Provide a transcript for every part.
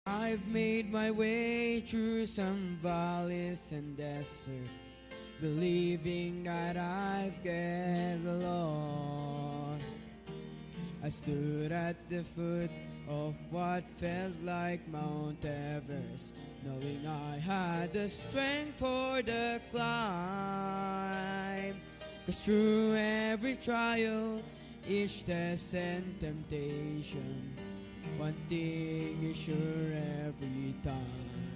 I've made my way through some valleys and desert, believing that I'd get lost. I stood at the foot of what felt like Mount Everest, knowing I had the strength for the climb. 'Cause through every trial, each test and temptation, one thing is sure every time.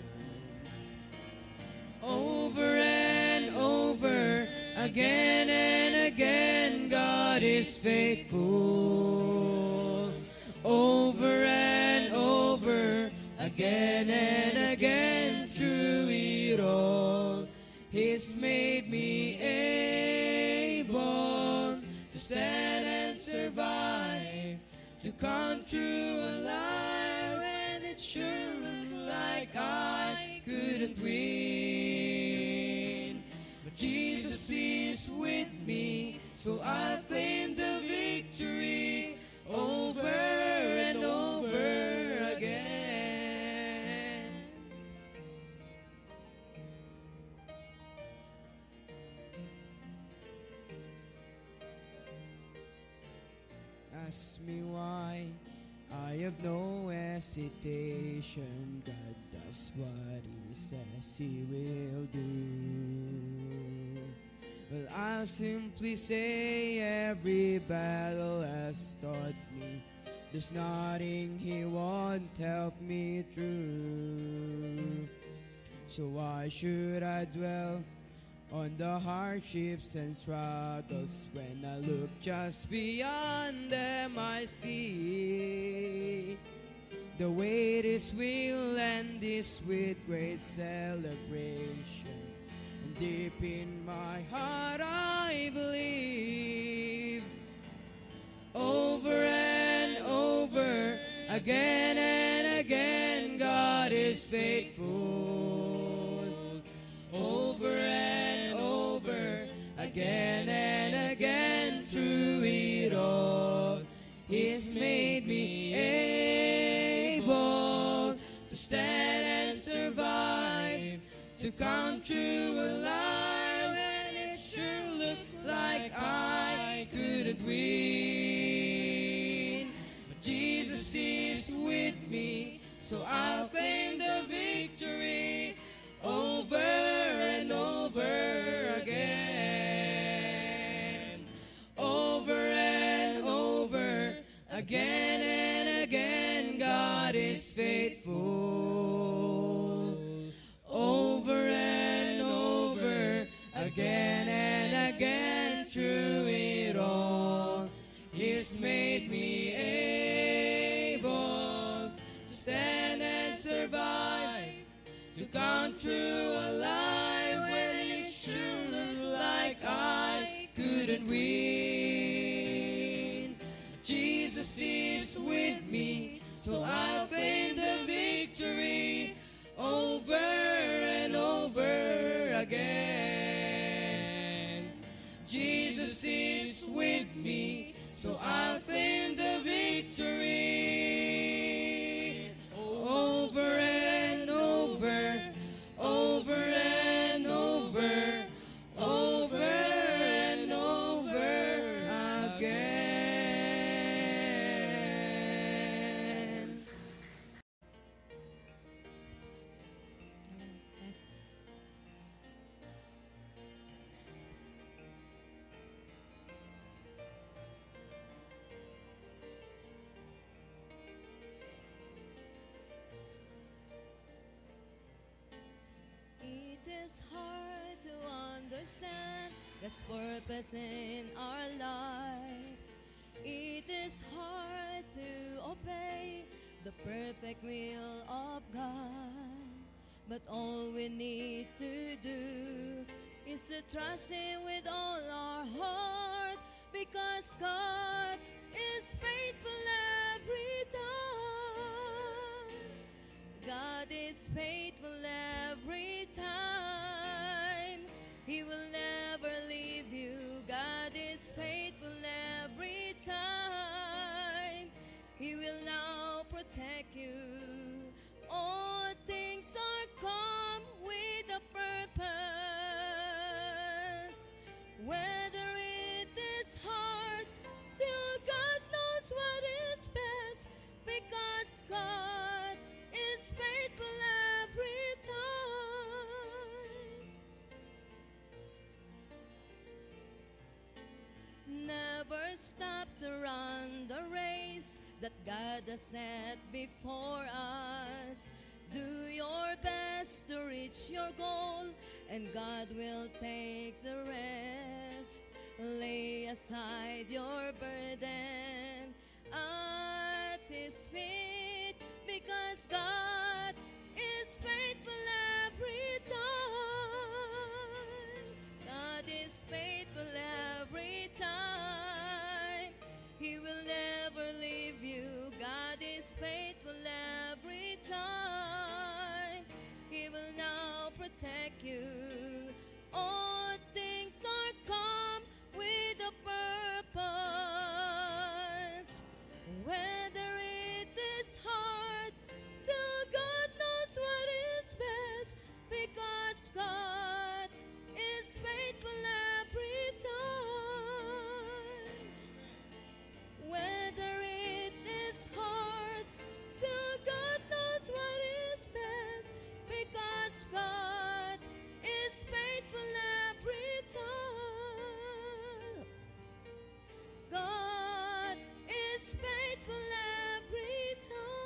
Over and over, again and again, God is faithful. Over and over, again and again, through it all, He's made me able to stand and survive, to come through alive when it sure looked like I couldn't win. But Jesus is with me, so I'll claim the victory over and over again. Ask me why, I have no hesitation. God does what He says He will do. Well, I'll simply say every battle has taught me there's nothing He won't help me through. So why should I dwell on the hardships and struggles when I look just beyond them? I see the way this will end is with great celebration, and deep in my heart I believe. Over and over, again and again, God is faithful. Over and over, again and again, through it all, He's made me able to stand and survive, to come through alive when it sure looked like I couldn't win. But Jesus is with me, so I'll claim the victory over and over again. Over and over, again and again, God is faithful. Over and over, again and again, through it all, He's made me able to stand and survive, to come through alive when it sure looked like I couldn't win. Jesus is with me, so I'll claim the victory over and over again. Jesus is with me, so I'll claim the victory over and over, over and over, over and over again. Yes. It is hard to understand God's purpose in our lives. It is hard to obey the perfect will of God. But all we need to do is to trust Him with all our heart, because God is faithful every time. God is faithful every time. He will never leave you. God is faithful every time. He will now protect you. Oh, stop to run the race that God has set before us. Do your best to reach your goal, and God will take the rest. Lay aside your burden at His feet, because God is faithful every time. God is faithful every time. He will never leave you. God is faithful every time. He will now protect you. All things are come with a purpose. Whether it is hard, still God knows what is best, because God is faithful every time. Whether it is hard, still God knows what is best, because God is faithful every time. God is faithful every time.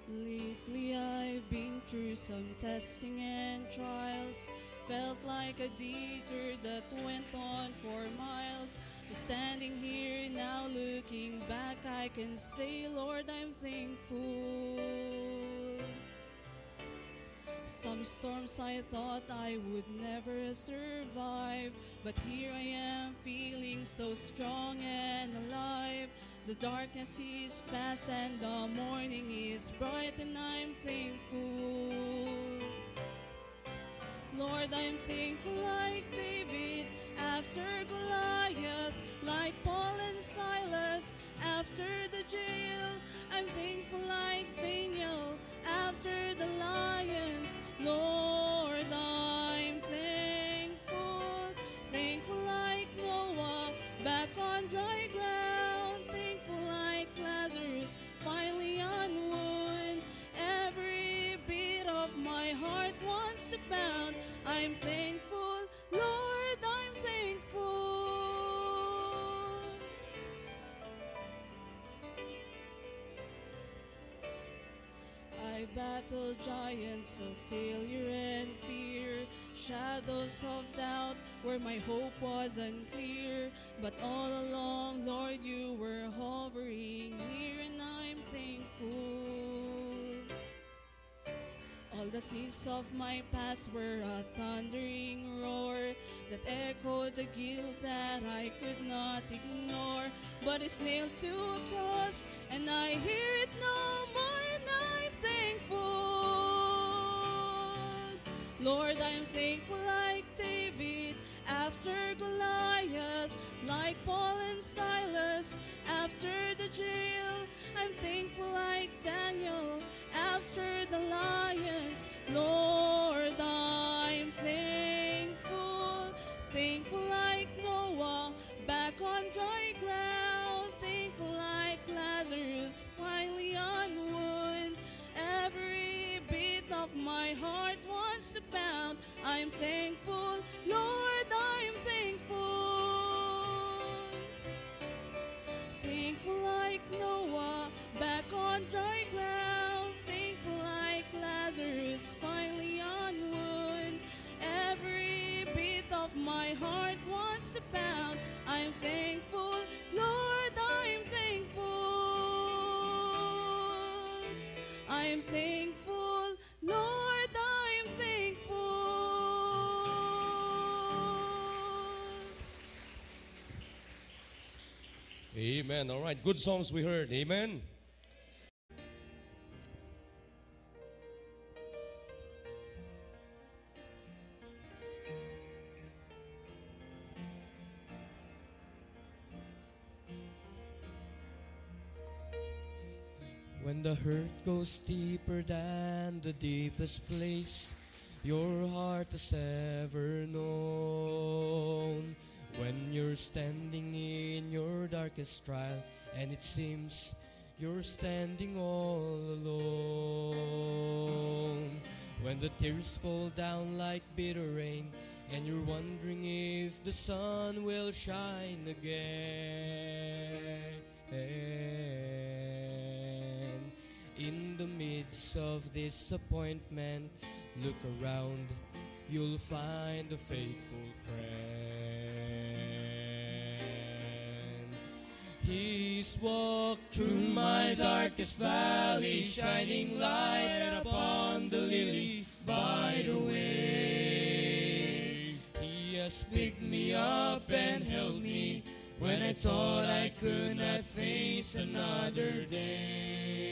Lately I've been through some testing and trials. Felt like a detour that went on for miles. But standing here now looking back, I can say, Lord, I'm thankful. Some storms I thought I would never survive, but here I am feeling so strong and alive. The darkness is past and the morning is bright, and I'm thankful. Lord, I'm thankful like David after Goliath, like Paul and Silas after the jail. I'm thankful like Daniel after the lions. Lord, I'm thankful. Thankful like Noah back on dry ground. Thankful like Lazarus finally on wood. Every beat of my heart wants to pound. I'm thankful, Lord, I'm thankful. I battled giants of failure and fear, shadows of doubt where my hope was unclear. But all along, Lord, you were hovering near, and I'm thankful. All the seas of my past were a thundering roar that echoed the guilt that I could not ignore. But it's nailed to a cross, and I hear it no more, and I'm thankful. Lord, I'm thankful like David after Goliath, like Paul and Silas after the jail. I'm thankful like Daniel after the lions. Lord, I'm thankful. Thankful like Noah back on dry ground. Thankful like Lazarus finally on wood. Every beat of my heart wants to pound. I'm thankful, Lord, I'm thankful. Thankful like Noah back on dry ground. Thankful like Lazarus finally on wood. Every beat of my heart wants to pound. I'm thankful, Lord, I'm thankful. I'm thankful, Lord, I'm thankful. Amen. All right. Good songs we heard. Amen. When the hurt goes deeper than the deepest place your heart has ever known, when you're standing in your darkest trial and it seems you're standing all alone, When the tears fall down like bitter rain, and you're wondering if the sun will shine again. In the midst of disappointment, look around, you'll find a faithful friend. He's walked through my darkest valley, shining light upon the lily by the way. He has picked me up and held me when I thought I could not face another day.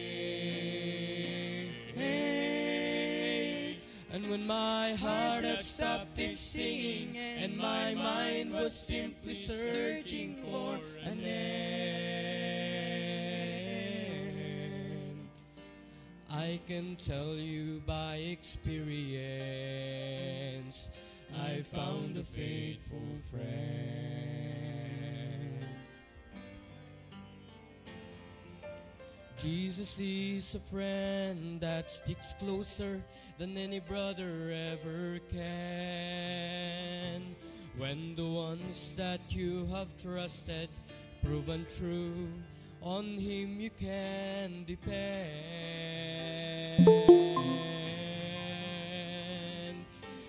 And when my heart had stopped its singing and my mind was simply searching for an end, I can tell you by experience, I found a faithful friend. Jesus is a friend that sticks closer than any brother ever can. When the ones that you have trusted proven true, on Him you can depend.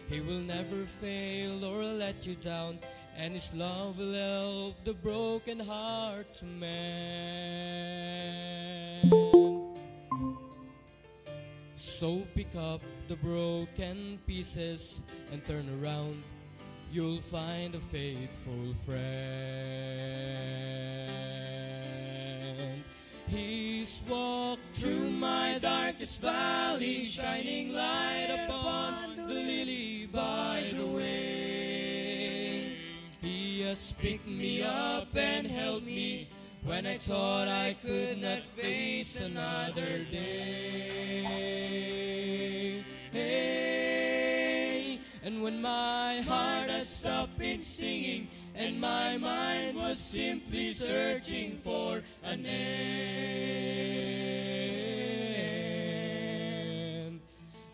He will never fail or let you down, and His love will help the broken heart to mend. So pick up the broken pieces and turn around, you'll find a faithful friend. He's walked through my darkest valley, shining light upon the lily by the way. He has picked me up and held me when I thought I could not face another day. And when my heart had stopped its singing and my mind was simply searching for an end,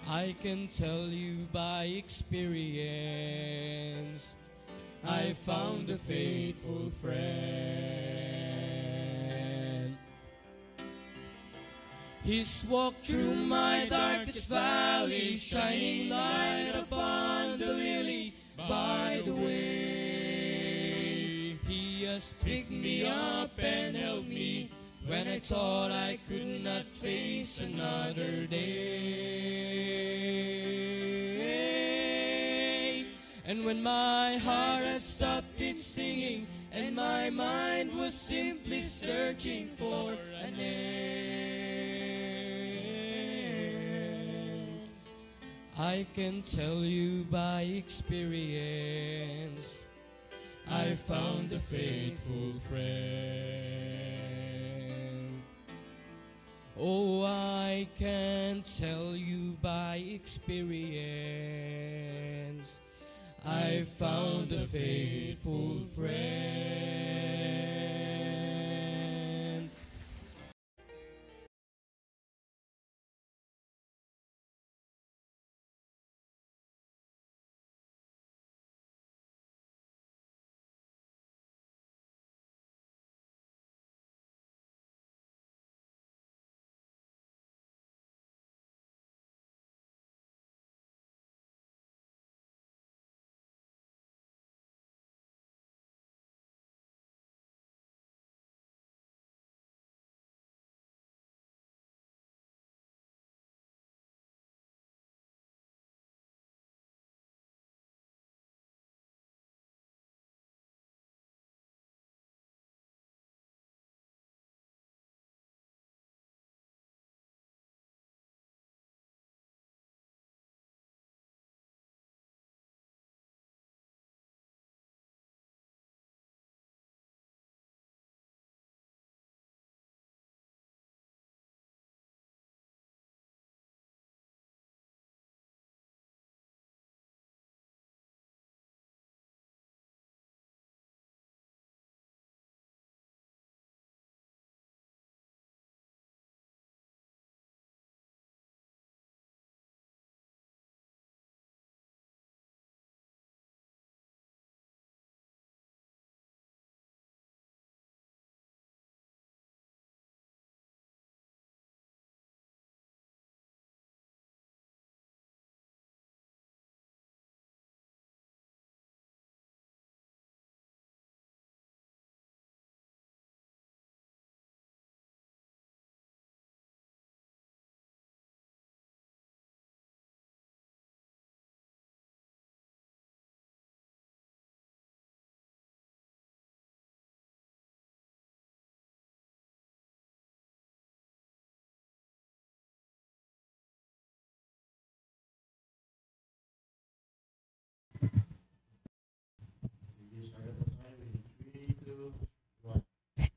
I can tell you by experience, I found a faithful friend. He's walked through my darkest valley, shining light upon the lily by the way. He has picked me up and held me when I thought I could not face another day. And when my heart had stopped its singing and my mind was simply searching for an end, I can tell you by experience, I found a faithful friend. Oh, I can tell you by experience, I found a faithful friend.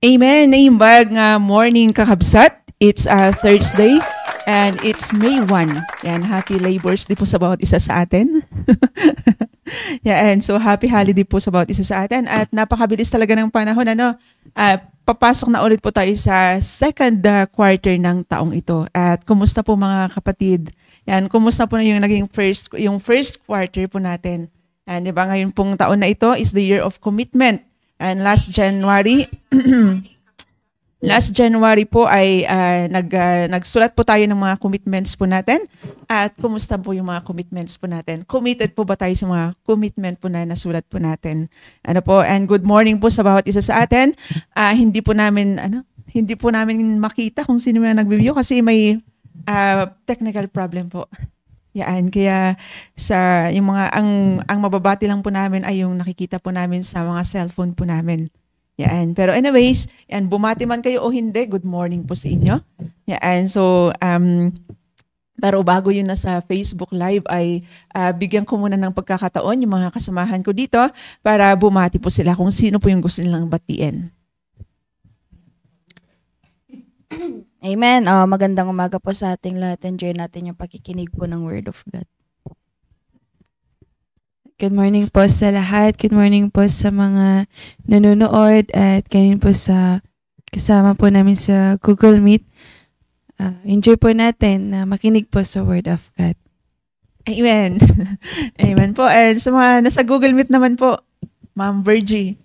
Amen. Naimbag nga morning kakabsat. It's Thursday and it's May 1. Yan, happy labors di po sa bawat isa sa atin. Yan, so happy holiday po sa bawat isa sa atin. At napakabilis talaga ng panahon. Papasok na ulit po tayo sa second quarter ng taong ito. At kumusta po mga kapatid? Yan, kumusta po na yung naging first quarter po natin? And di ba ngayon pong taon na ito is the year of commitment. And last January po ay nagsulat po tayo ng mga commitments po natin. At kumusta po yung mga commitments po natin? Committed po ba tayo sa mga commitment po na nasulat po natin? And good morning po sa bawat isa sa atin. Hindi po namin makita kung sino yung nag-view kasi may technical problem po. Yan, kaya ang mababati lang po namin ay yung nakikita po namin sa mga cellphone po namin. Yan. Pero anyways, yan, bumati man kayo o hindi, good morning po sa inyo. Yan. So, pero bago yun na sa Facebook Live ay bigyan ko muna ng pagkakataon yung mga kasamahan ko dito para bumati po sila kung sino po yung gusto nilang batiin. Amen. Magandang umaga po sa ating lahat. Enjoy natin yung pakikinig po ng Word of God. Good morning po sa lahat. Good morning po sa mga nanonood at kanin po sa kasama po namin sa Google Meet. Enjoy po natin na makinig po sa Word of God. Amen. Amen po. And sa mga nasa Google Meet naman po, Ma'am Virgie,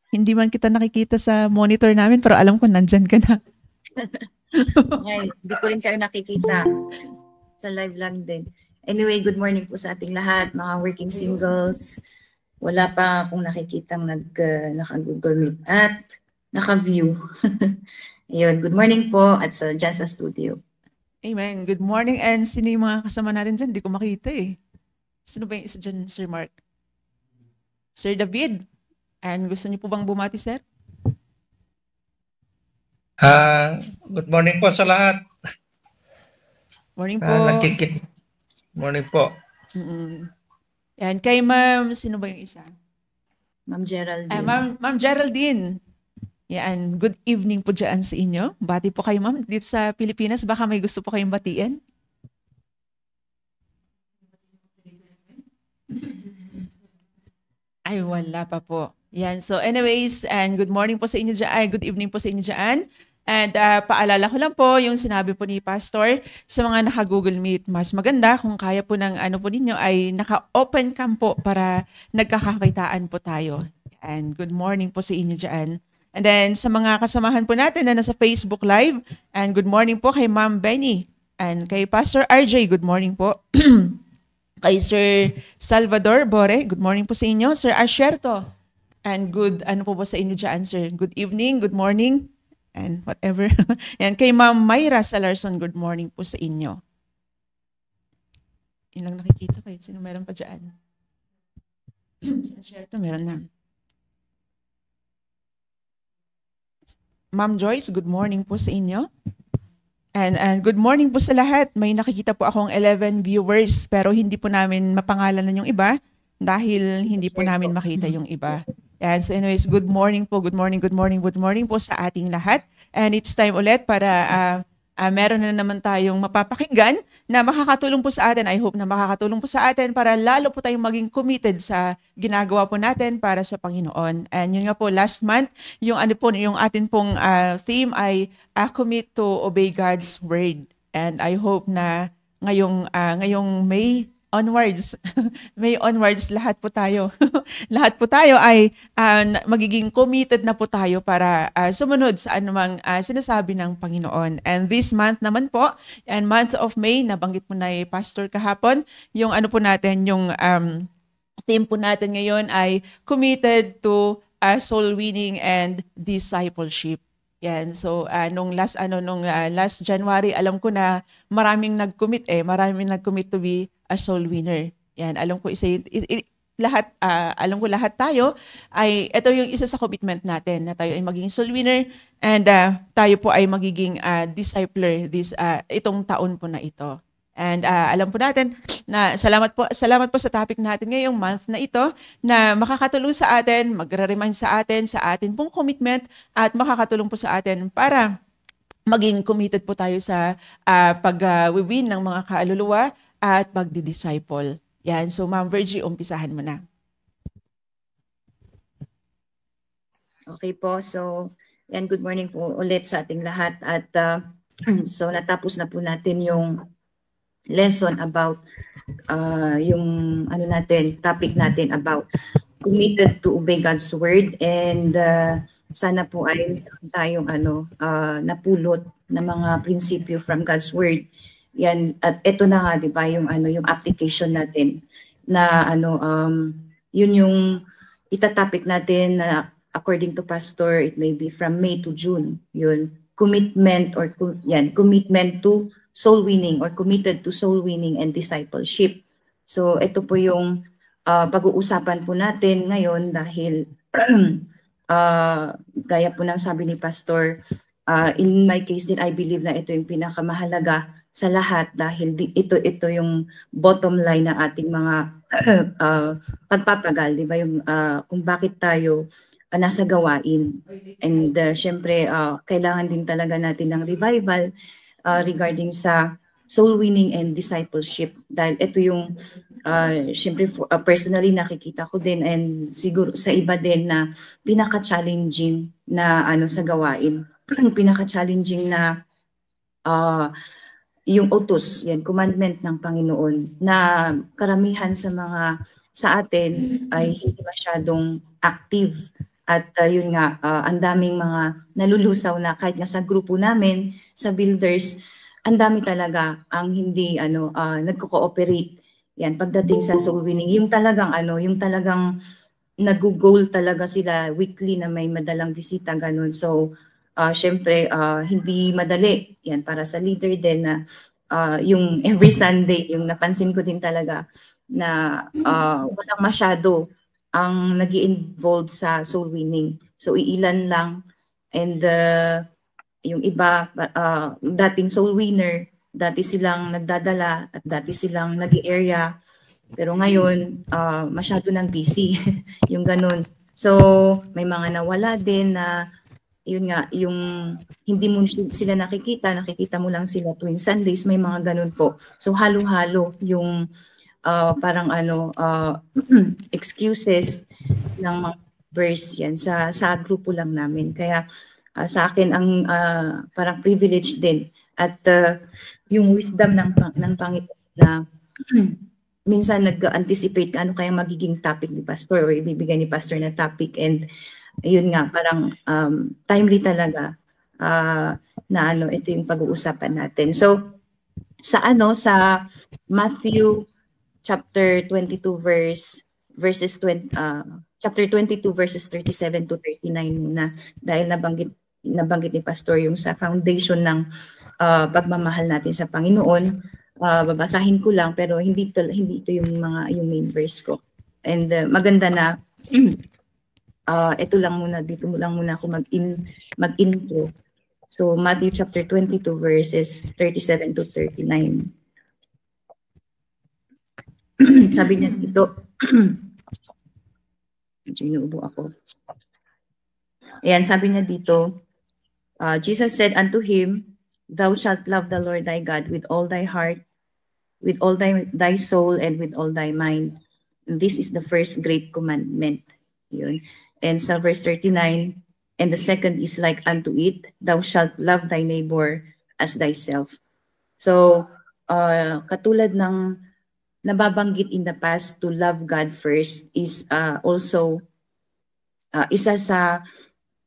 hindi man kita nakikita sa monitor namin pero alam ko nandyan ka na. Okay, hindi ko rin kayo nakikita. Sa live lang din. Anyway, good morning po sa ating lahat, mga working singles. Wala pa akong nakikitang naka-Google Meet at naka-view. Ayun, good morning po at dyan sa studio. Amen. Good morning. And sino yung mga kasama natin dyan? Hindi ko makita eh. Sino ba yung isa dyan, Sir Mark? Sir David? And gusto niyo po bang bumati, sir? Good morning po sa lahat. Morning po. Morning po. Yan, kay Ma'am, sino ba yung isa? Ma'am Geraldine. Ma'am Geraldine. Yan, good evening po dyan sa inyo. Bati po kayo, ma'am. Dito sa Pilipinas, baka may gusto po kayong batiin? Ay, wala pa po. Yan, so anyways, and good morning po sa inyo dyan. Good evening po sa inyo dyan. And paalala ko lang po yung sinabi po ni Pastor sa mga naka-Google Meet. Mas maganda kung kaya po ng po ninyo ay naka-open cam po para nagkakakitaan po tayo. And good morning po sa inyo dyan. And then sa mga kasamahan po natin na nasa Facebook Live, and good morning po kay Ma'am Benny. And kay Pastor RJ, good morning po. Kay Sir Salvador Bore, good morning po sa inyo. Sir Asherto, and good, po ba sa inyo dyan, sir? Good evening, good morning, and whatever. And kay Ma'am Myra Salarson, good morning po sa inyo. Ilang nakikita kayo? Sino meron pa dyan? Sir Asherto, meron na. Ma'am Joyce, good morning po sa inyo. And good morning po sa lahat. May nakikita po akong 11 viewers pero hindi po namin mapangalanan yung iba dahil hindi po namin makita yung iba. And so anyways, good morning po, good morning po sa ating lahat. And it's time ulit para meron na naman tayong mapapakinggan na makakatulong po sa atin. I hope na makakatulong po sa atin para lalo po tayong maging committed sa ginagawa po natin para sa Panginoon. And yun nga po, last month, yung atin pong theme ay commit to obey God's word. And I hope na ngayong May onwards, May onwards, lahat po tayo ay magiging committed na po tayo para sumunod sa anumang sinasabi ng Panginoon. And this month naman po, and month of May, nabanggit po na Pastor kahapon, yung po natin, yung theme po natin ngayon ay committed to soul winning and discipleship. Yan. So nung last January, alam ko na maraming nag-commit to be a soul winner. Yan, alam ko lahat tayo ay ito yung isa sa commitment natin na tayo ay maging soul winner and tayo po ay magiging discipler itong taon po na ito. And alam po natin na salamat po sa topic natin ngayong month na ito na makakatulong sa atin, magre-remind sa atin pong commitment at makakatulong po sa atin para maging committed po tayo sa pag-win ng mga kaluluwa at pagdi-disciple. Yan. So Ma'am Virgie, umpisahan mo na. Okay po. So, yan, good morning po ulit sa ating lahat. At so natapos na po natin yung lesson about yung topic natin about committed to obey God's word, and sana po ay tayong napulot na mga prinsipyo from God's word. Yan, at ito na nga, 'di ba, yung yung application natin na yun yung itatopic natin na according to pastor, it may be from May to June. Yun, commitment to soul winning or committed to soul winning and discipleship. So ito po yung pag-uusapan po natin ngayon dahil gaya po ng sabi ni pastor, in my case din, I believe na ito yung pinakamahalaga sa lahat dahil ito yung bottom line na ating mga pagpapagal, di ba, yung kung bakit tayo nasa gawain. And syempre kailangan din talaga natin ng revival regarding sa soul winning and discipleship, dahil ito yung syempre personally nakikita ko din, and siguro sa iba din, na pinaka-challenging na sa gawain. Pinaka-challenging na yung utos, yan, commandment ng Panginoon, na karamihan sa atin ay hindi masyadong active. At yun nga, ang daming mga nalulusaw na kahit nga sa grupo namin, sa builders, ang dami talaga ang hindi nagko-cooperate. Yan, pagdating sa soul winning, yung talagang nag-goal talaga sila weekly na may madalang bisita, ganun. So, syempre, hindi madali. Yan, para sa leader din na yung every Sunday, yung napansin ko din talaga na walang masyado ang nag-i-involve sa soul winning. So, iilan lang. And yung iba, dating soul winner, dati silang nagdadala at dati silang nag-i-area. Pero ngayon, masyado nang busy. Yung ganun. So, may mga nawala din na, yun nga, yung hindi mo sila nakikita mo lang sila tuwing Sundays, may mga ganun po. So, halo-halo yung parang excuses ng mga verse yan sa grupo lang namin. Kaya sa akin ang parang privilege din at yung wisdom ng Panginoon na minsan nag-anticipate ano kaya magiging topic ni pastor o ibibigay ni pastor na topic, and yun nga parang timely talaga na ito yung pag-uusapan natin. So sa Matthew chapter 22 verses 20 chapter 22 verses 37 to 39 muna, dahil nabanggit ni pastor yung sa foundation ng pagmamahal natin sa Panginoon. Babasahin ko lang pero hindi ito yung main verse ko. And maganda na ito lang muna, dito lang muna ako mag-intro. So Matthew chapter 22 verses 37 to 39. Sabi niya dito, inuubo ako. Ayan, sabi niya dito, Jesus said unto him, Thou shalt love the Lord thy God with all thy heart, with all thy soul, and with all thy mind. And this is the first great commandment. Yun. And sa verse 39, and the second is like unto it, Thou shalt love thy neighbor as thyself. So, katulad ng nababanggit in the past, to love God first is also isa sa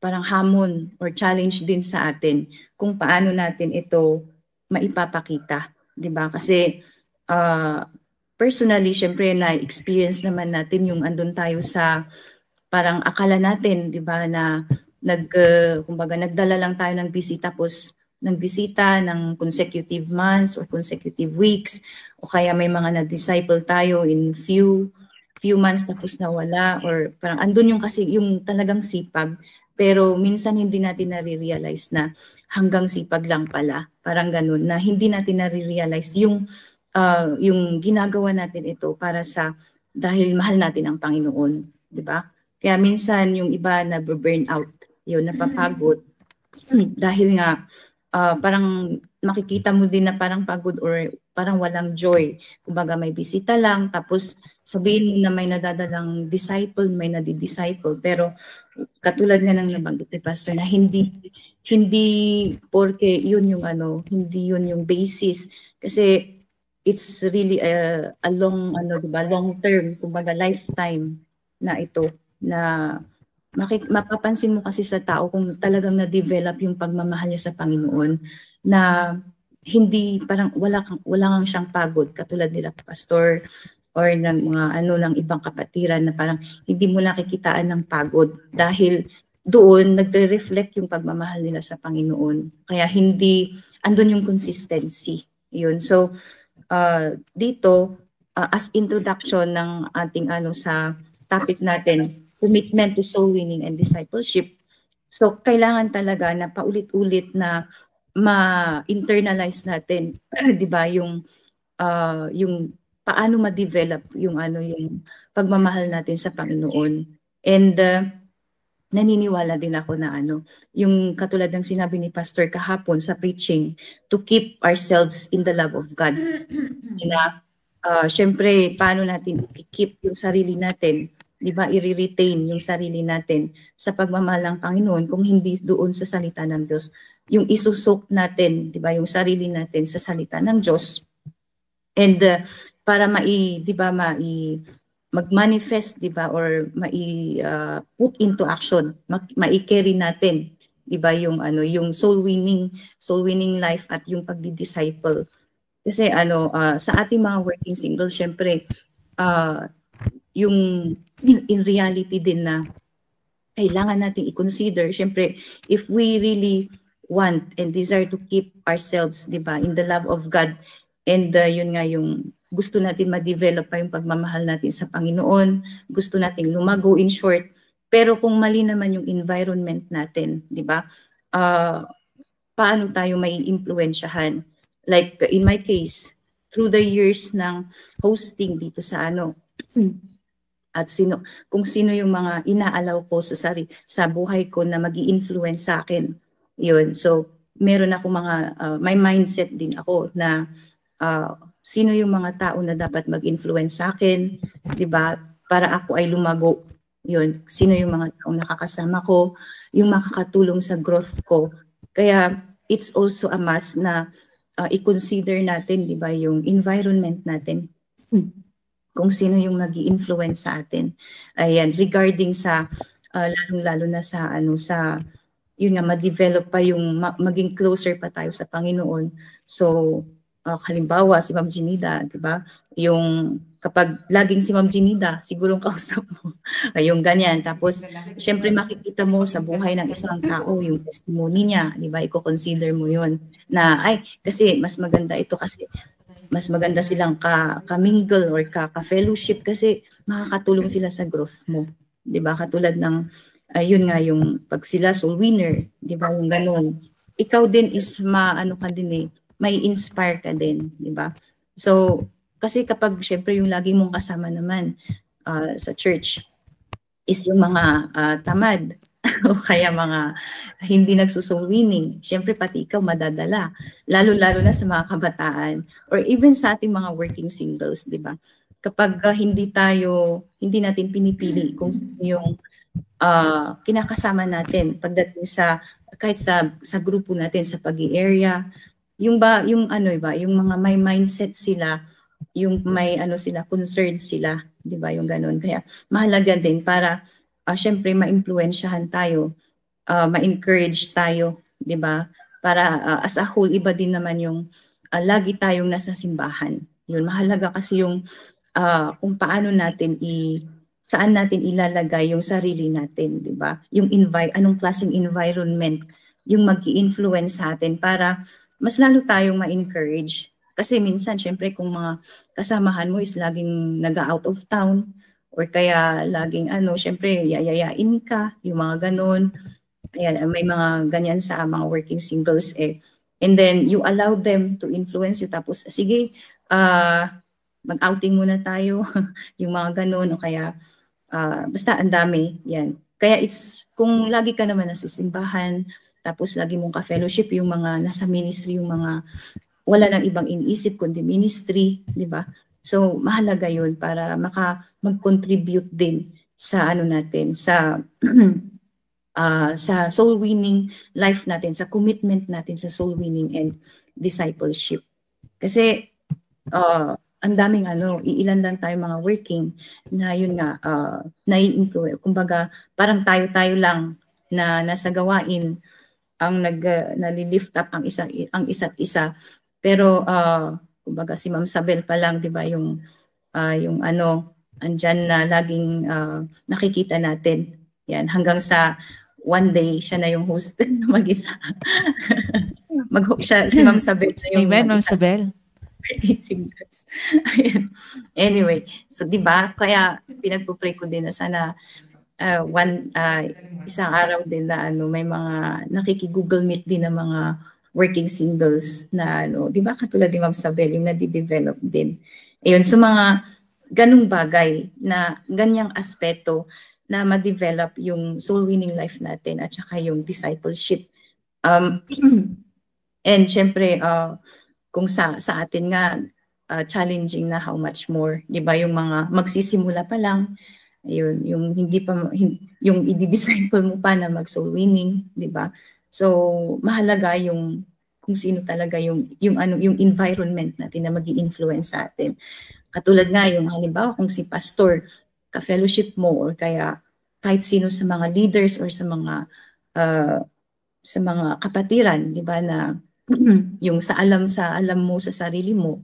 parang hamon or challenge din sa atin kung paano natin ito maipapakita, 'di ba? Kasi personally, syempre na-experience naman natin yung andun tayo sa parang akala natin, 'di ba, na kumbaga nagdala lang tayo ng bisita, tapos nagbisita ng consecutive months or consecutive weeks, o kaya may mga na-disciple tayo in few months tapos nawala, or parang andun yung kasi yung talagang sipag, pero minsan hindi natin nare-realize na hanggang sipag lang pala, parang ganun, na hindi natin nare-realize yung yung ginagawa natin ito para dahil mahal natin ang Panginoon, di ba? Kaya minsan yung iba na burn out, yun, napapagod, dahil nga parang makikita mo din na parang pagod or parang walang joy. Kumbaga may bisita lang, tapos sabihin mo na may nadadalang disciple, may nadi-disciple, pero katulad nga ng nabanggit ni Pastor na hindi porke yun yung hindi yun yung basis, kasi it's really a long diba, long term, kumbaga lifetime na ito, na mapapansin mo kasi sa tao kung talagang na-develop yung pagmamahal niya sa Panginoon, na hindi parang wala kang siyang pagod katulad nila Pastor or ng mga ng ibang kapatiran, na parang hindi mo nakikitaan ng pagod dahil doon nagre-reflect yung pagmamahal nila sa Panginoon. Kaya hindi andun yung consistency. Yun. So dito as introduction ng ating sa topic natin, commitment to soul winning and discipleship. So kailangan talaga na paulit-ulit na ma-internalize natin, 'di ba, yung paano ma-develop yung yung pagmamahal natin sa Panginoon. And naniniwala din ako na yung katulad ng sinabi ni Pastor kahapon sa preaching, to keep ourselves in the love of God. Na syempre paano natin i-keep yung sarili natin, 'di ba, i-retain yung sarili natin sa pagmamahal ng Panginoon kung hindi doon sa salita ng Diyos. Yung isusok natin, 'di ba, yung sarili natin sa salita ng Diyos. And para mag-manifest, 'di ba, or put into action, mai-carry natin, 'di ba, yung yung soul winning life at yung pagdi-disciple. Kasi sa ating mga working singles, syempre yung in reality din na kailangan natin i-consider, syempre if we really want and desire to keep ourselves, 'di ba, in the love of God, and yun nga yung gusto natin ma-develop pa yung pagmamahal natin sa Panginoon, gusto natin lumago, in short, pero kung mali naman yung environment natin, 'di ba, paano tayo may impluwensyahan? Like in my case, through the years ng hosting dito sa at kung sino yung mga inaalaw ko sa buhay ko na magi-influence sa akin. Yun. So, meron ako may mindset din ako na sino yung mga tao na dapat mag-influence sa akin, 'di ba? Para ako ay lumago. Yun. Sino yung mga tao nakakasama ko, yung makakatulong sa growth ko. Kaya it's also a must na i-consider natin, 'di ba, yung environment natin. Kung sino yung magi-influence sa atin. Ayan, regarding sa lalong-lalo na sa yun nga, ma-develop pa yung maging closer pa tayo sa Panginoon. So halimbawa si Ma'am Ginida, 'di ba? Yung kapag laging si Ma'am Ginida, sigurong kausap mo. Yung ganyan. Tapos syempre makikita mo sa buhay ng isang tao yung testimony niya, 'di ba? Iko-consider mo 'yon na kasi mas maganda ito, kasi mas maganda silang ka-mingle or ka-fellowship kasi makakatulong sila sa growth mo. 'Di ba? Katulad ng yun nga, yung pag sila soul winner, 'di ba? Yung ganun. Ikaw din is may inspire ka din, 'di ba? So, kasi kapag syempre yung lagi mong kasama naman sa church is yung mga tamad o kaya mga hindi nagsusoul winning, syempre pati ikaw madadala, lalo-lalo na sa mga kabataan or even sa ating mga working singles, 'di ba? Kapag hindi natin pinipili kung sino yung kinakasama natin pagdating kahit sa grupo natin sa pag-i-area, yung mga may mindset sila, yung may concern sila, 'di ba, yung ganun. Kaya mahalaga din para syempre ma-impluwensyahan tayo, ma-encourage tayo, 'di ba? Para as a whole, iba din naman yung lagi tayong nasa simbahan. Yun, mahalaga kasi yung kung paano saan natin ilalagay yung sarili natin, 'di ba? Yung anong klaseng environment yung magi-influence sa atin para mas lalo tayong ma-encourage. Kasi minsan, syempre, kung mga kasamahan mo is laging nag-out of town or kaya laging syempre, yayayain ka, yung mga ganon. Ayan, may mga ganyan sa mga working singles And then, you allow them to influence you. Tapos, sige, mag-outing muna tayo, yung mga ganun, o kaya basta ang dami, yan. Kaya kung lagi ka naman nasa simbahan, tapos lagi mong ka-fellowship yung mga nasa ministry, yung mga wala nang ibang iniisip kundi ministry, di ba? So mahalaga yun para mag-contribute din sa ano natin, sa soul winning life natin, sa commitment natin sa soul winning and discipleship. Kasi ang daming iilan lang tayo mga working na yun nga, nai-include. Kumbaga, parang tayo-tayo lang na nasa gawain ang nali-lift up ang isa't isa. Pero, kumbaga si Ma'am Sabel pa lang, di ba, yung andyan na laging nakikita natin. Yan, hanggang sa one day, siya na yung host mag-isa. Si Ma'am Sabel na yung Amen, Ma'am Sabel. Anyway, so di ba kaya pinagpo-pray ko din na sana isang araw din na may mga nakiki-Google Meet din ng mga working singles na di ba katulad ni Ma'am Sabel yung nadi-develop din. Ayun, so mga ganung bagay na ganyang aspeto na ma-develop yung soul winning life natin at saka yung discipleship. And syempre kung sa atin nga challenging na how much more, 'di ba, yung mga magsisimula pa lang, ayun, yung yung i-disciple mo pa na mag-soul winning, 'di ba? So mahalaga yung kung sino talaga yung environment natin na magi-influence sa atin. Katulad nga yung halimbawa kung si pastor ka-fellowship mo or kaya kahit sino sa mga leaders or sa mga kapatiran, 'di ba, na yung sa alam mo sa sarili mo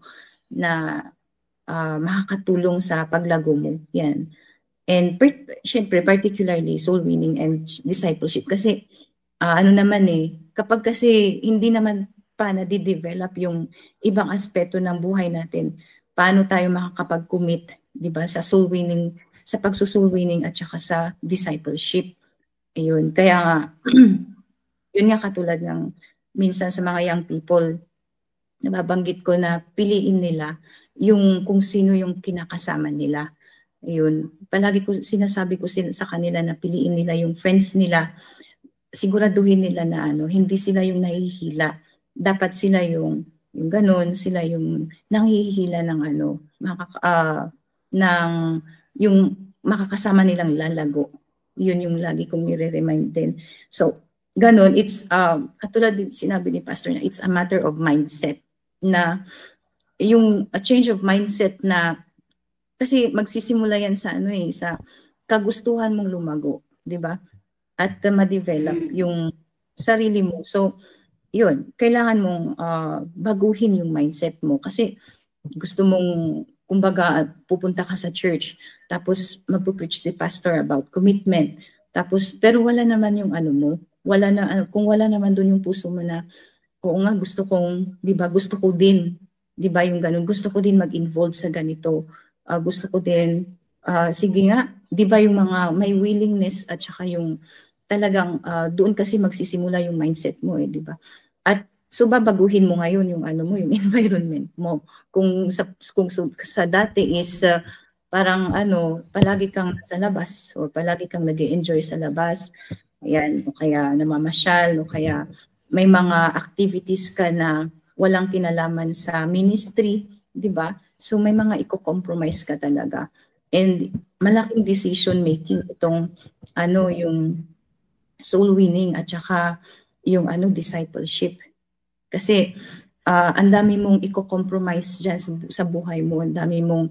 na makakatulong sa paglago mo. Yan. And syempre, particularly soul winning and discipleship. Kasi kapag kasi hindi naman pa na-develop yung ibang aspeto ng buhay natin, paano tayo makakapag-commit, di ba, sa soul winning, sa pagsusoul winning at saka sa discipleship. Ayun. Kaya nga, yun nga katulad ng minsan sa mga young people, nababanggit ko na piliin nila yung kung sino yung kinakasama nila. Ayun. Palagi ko sinasabi ko sa kanila na piliin nila yung friends nila. Siguraduhin nila na hindi sila yung nahihila. Dapat sila yung ganun, sila yung nanghihila ng yung makakasama nilang lalago. Yun yung lagi kong nire-remind din. So, ganon, it's katulad din sinabi ni Pastor na it's a matter of mindset na yung a change of mindset na kasi magsisimula yan sa sa kagustuhan mong lumago, di ba? At ma-develop yung sarili mo. So, yun, kailangan mong baguhin yung mindset mo kasi gusto mong kumbaga pupunta ka sa church tapos magpo-preach si pastor about commitment. Tapos pero wala naman yung mo. Kung wala naman doon yung puso mo na, oo nga, gusto ko din, di ba, yung ganun, gusto ko din mag-involve sa ganito, gusto ko din, sige nga, di ba, yung mga may willingness at saka yung talagang doon kasi magsisimula yung mindset mo, di ba? At so babaguhin mo ngayon yung yung environment mo. Kung sa dati is parang palagi kang sa labas o palagi kang nag-e-enjoy sa labas, ayan, o kaya namamasyal, o kaya may mga activities ka na walang kinalaman sa ministry, di ba? So may mga i-compromise ka talaga. And malaking decision making itong yung soul winning at saka yung discipleship. Kasi ang dami mong i-compromise dyan sa buhay mo, ang dami mong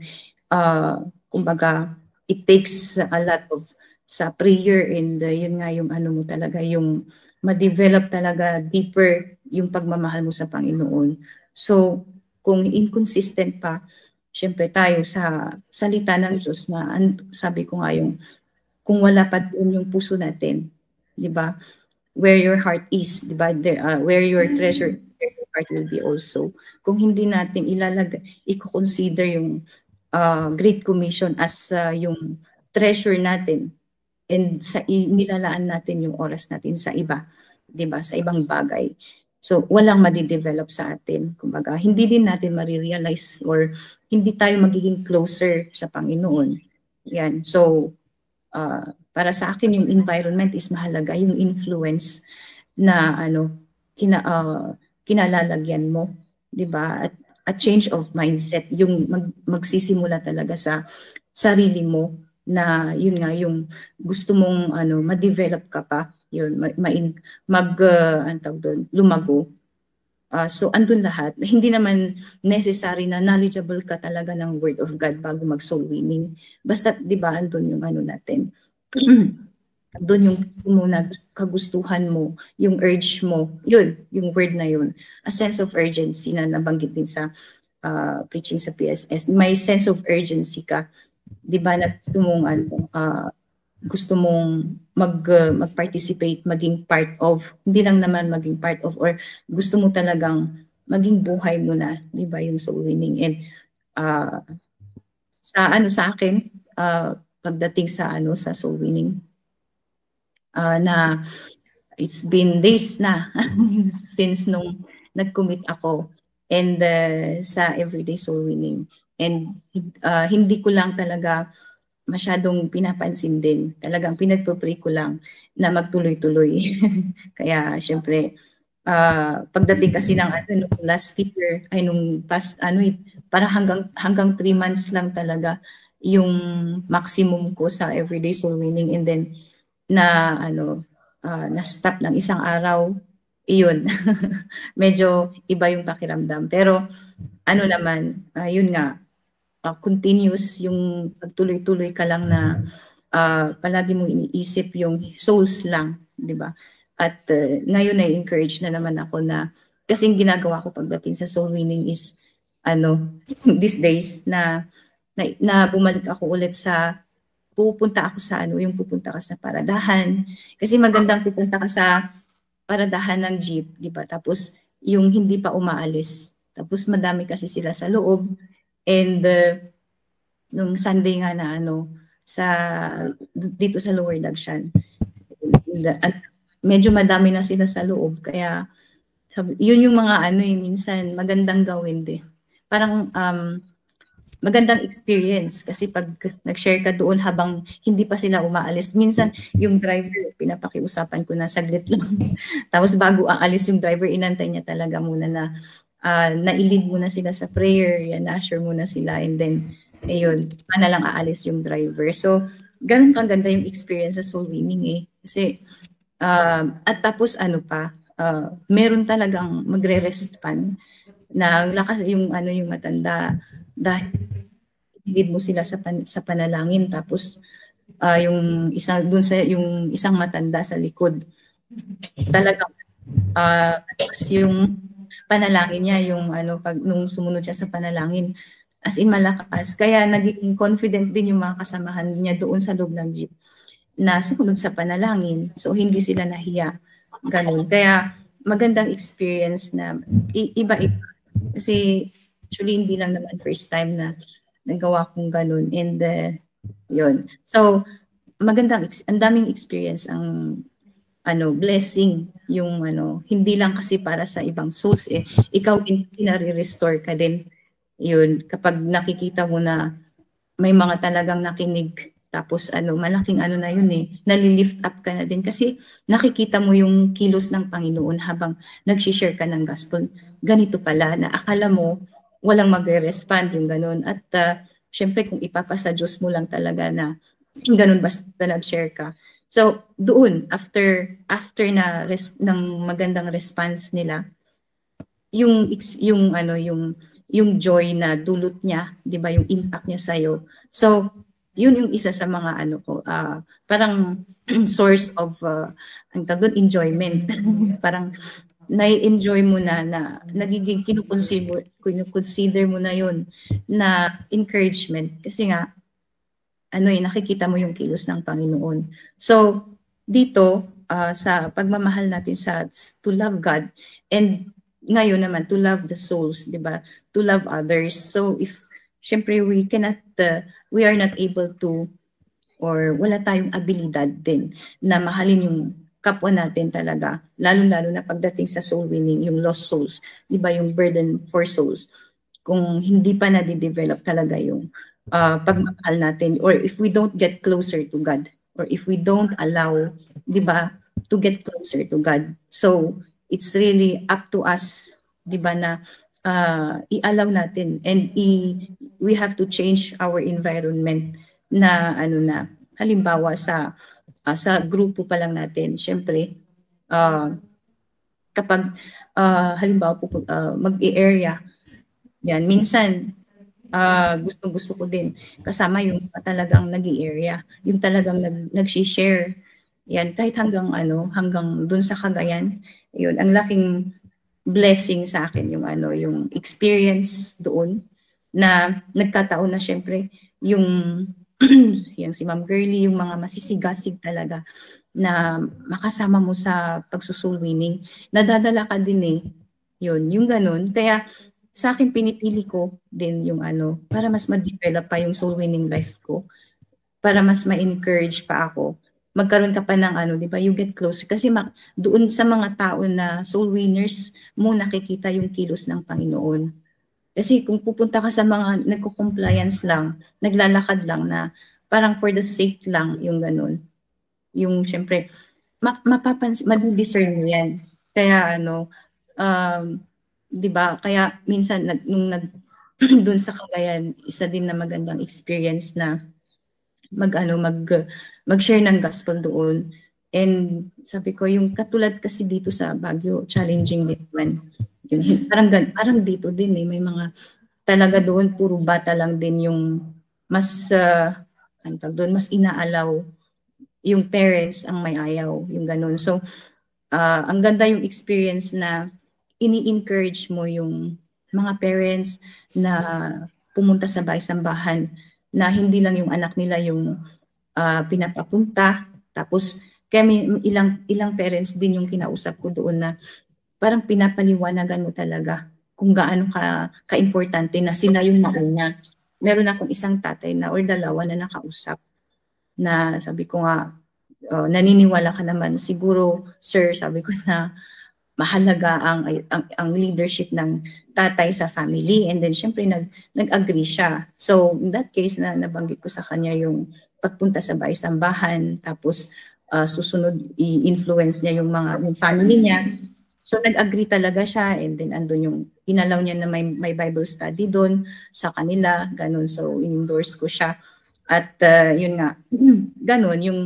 kumbaga it takes a lot of sa prayer and yun nga yung mo talaga, yung ma-develop talaga deeper yung pagmamahal mo sa Panginoon. So, kung inconsistent pa, syempre tayo sa salita ng Diyos na sabi ko nga yung kung wala pa doon yung puso natin, di ba? Where your heart is, di ba? Where your treasure, your heart will be also. Kung hindi natin i-consider yung Great Commission as yung treasure natin, and nilalaan natin yung oras natin sa iba, 'di ba? Sa ibang bagay. So, walang madidevelop sa atin. Kumbaga, hindi din natin marirealize or hindi tayo magiging closer sa Panginoon. Yan. So, para sa akin, yung environment is mahalaga. Yung influence na kinalalagyan mo. Diba? At change of mindset. Yung magsisimula talaga sa sarili mo na yun nga, yung gusto mong ma-develop ka pa. Yun, lumago. So, andun lahat. Hindi naman necessary na knowledgeable ka talaga ng Word of God bago mag-soul winning. Basta, di ba, andun yung natin. Andun yung kagustuhan mo, yung urge mo. Yun, yung word na yun. A sense of urgency na nabanggit din sa preaching sa PSS. May sense of urgency ka. Di ba, na gusto mong mag-participate, maging part of, hindi lang naman maging part of, or gusto mo talagang maging buhay mo na, di ba, yung soul winning. And sa akin, pagdating sa soul winning, na it's been days na since nung nag-commit ako and sa everyday soul winning. And hindi ko lang talaga masyadong pinapansin din. Talagang pinagpupray ko lang na magtuloy-tuloy. Kaya, syempre, pagdating kasi ng nung last year, ay nung past, para hanggang 3 months lang talaga yung maximum ko sa everyday soul winning. And then, na-stop ng isang araw, iyon. Medyo iba yung pakiramdam. Pero, naman, yun nga, continuous yung pagtuloy-tuloy ka lang na palagi mong iniisip yung souls lang, di ba? At ngayon ay encourage na naman ako na kasi ginagawa ko pagdating sa soul winning is these days na bumalik ako ulit sa pupunta ka sa paradahan kasi magandang pupunta ka sa paradahan ng jeep, di ba? Tapos yung hindi pa umaalis. Tapos madami kasi sila sa loob. And nung Sunday nga na dito sa Lower Dagshan, medyo madami na sila sa loob. Kaya yun yung mga minsan magandang gawin din. Parang magandang experience kasi pag nag-share ka doon habang hindi pa sila umaalis. Minsan yung driver, pinapakiusapan ko na saglit lang. Tapos bago aalis yung driver, inantay niya talaga muna na na-lead muna sila sa prayer, na-assure muna sila, and then, ayun, na lang aalis yung driver. So, ganun kaganda yung experience sa soul winning Kasi, at tapos meron talagang magre-respond na lakas yung matanda dahil lead mo sila sa panalangin. Tapos, yung isang matanda sa likod, talagang yung panalangin niya, nung sumunod siya sa panalangin, as in malakas. Kaya naging confident din yung mga kasamahan niya doon sa loob ng jeep na sumunod sa panalangin. So, hindi sila nahiya. Ganun. Kaya, magandang experience na iba-iba. Kasi, actually, hindi lang naman first time na nagawa kong ganun. And, yun. So, ang daming experience ang blessing yung hindi lang kasi para sa ibang souls ikaw din sinare-restore ka din yun kapag nakikita mo na may mga talagang nakinig tapos malaking na yun nalilift up ka na din kasi nakikita mo yung kilos ng Panginoon habang nag-share ka ng gospel. Ganito pala na akala mo walang magre-respond yung ganun at syempre kung ipapasa Diyos mo lang talaga na ganun basta nag-share ka. So, doon, after ng magandang response nila, yung joy na dulot niya, 'di ba, yung impact niya sa iyo. So, yun yung isa sa mga parang source of enjoyment. Parang na-enjoy mo na nagiging kinukonsider mo na yun na encouragement kasi nga nakikita mo yung kilos ng Panginoon. So, dito, sa pagmamahal natin to love God, and ngayon naman, to love the souls, di ba? To love others. So, syempre, we are not able to, or wala tayong abilidad din na mahalin yung kapwa natin talaga, lalo-lalo na pagdating sa soul winning, yung lost souls, di ba, yung burden for souls, kung hindi pa na-develop talaga yung pagmamahal natin, or if we don't get closer to God, or if we don't allow, di ba, to get closer to God. So, it's really up to us, di ba, na i-allow natin, and we have to change our environment na, halimbawa sa grupo pa lang natin, syempre, kapag halimbawa mag-i-area, yan, minsan, gusto ko din kasama yung talagang nag-i-area, yung talagang nag-share, yan, kahit hanggang dun sa Cagayan, yun, ang laking blessing sa akin yung experience doon, na nagkataon na syempre, yung si Ma'am Girlie, yung mga masisigasig talaga na makasama mo sa pagsusoul winning, nadadala ka din yung ganun. Kaya sa akin pinipili ko din yung para mas ma-develop pa yung soul winning life ko, para mas ma-encourage pa ako. Magkaroon ka pa ng di ba, you get closer. Kasi doon sa mga tao na soul winners mo nakikita yung kilos ng Panginoon. Kasi kung pupunta ka sa mga nagko-compliance lang, naglalakad lang na parang for the sake lang yung ganun. Yung syempre, madidiscern mo yan. Kaya di ba, kaya minsan nung doon sa Cagayan, isa din na magandang experience na mag-share ng gospel doon. And sabi ko, yung katulad kasi dito sa Baguio, challenging din naman. Yun, parang dito din may mga talaga doon, puro bata lang din yung mas, mas inaalaw yung parents ang may ayaw, yung ganun. So, ang ganda yung experience na ini-encourage mo yung mga parents na pumunta sa bahay-sambahan, na hindi lang yung anak nila yung pinapapunta. Tapos, kaya may ilang parents din yung kinausap ko doon na parang pinapaliwanagan mo talaga kung gaano ka-importante na sila yung mauna. Meron akong isang tatay na or dalawa na nakausap na sabi ko nga, naniniwala ka naman siguro, sir, sabi ko na mahalaga ang leadership ng tatay sa family, and then syempre nag-agree siya. So in that case na nabanggit ko sa kanya yung pagpunta sa bahay-sambahan, tapos susunod i-influence niya yung family niya. So nag-agree talaga siya, and then andun yung inalaw niya na may Bible study doon sa kanila, ganun. So in-endorse ko siya. At yun nga, ganun yung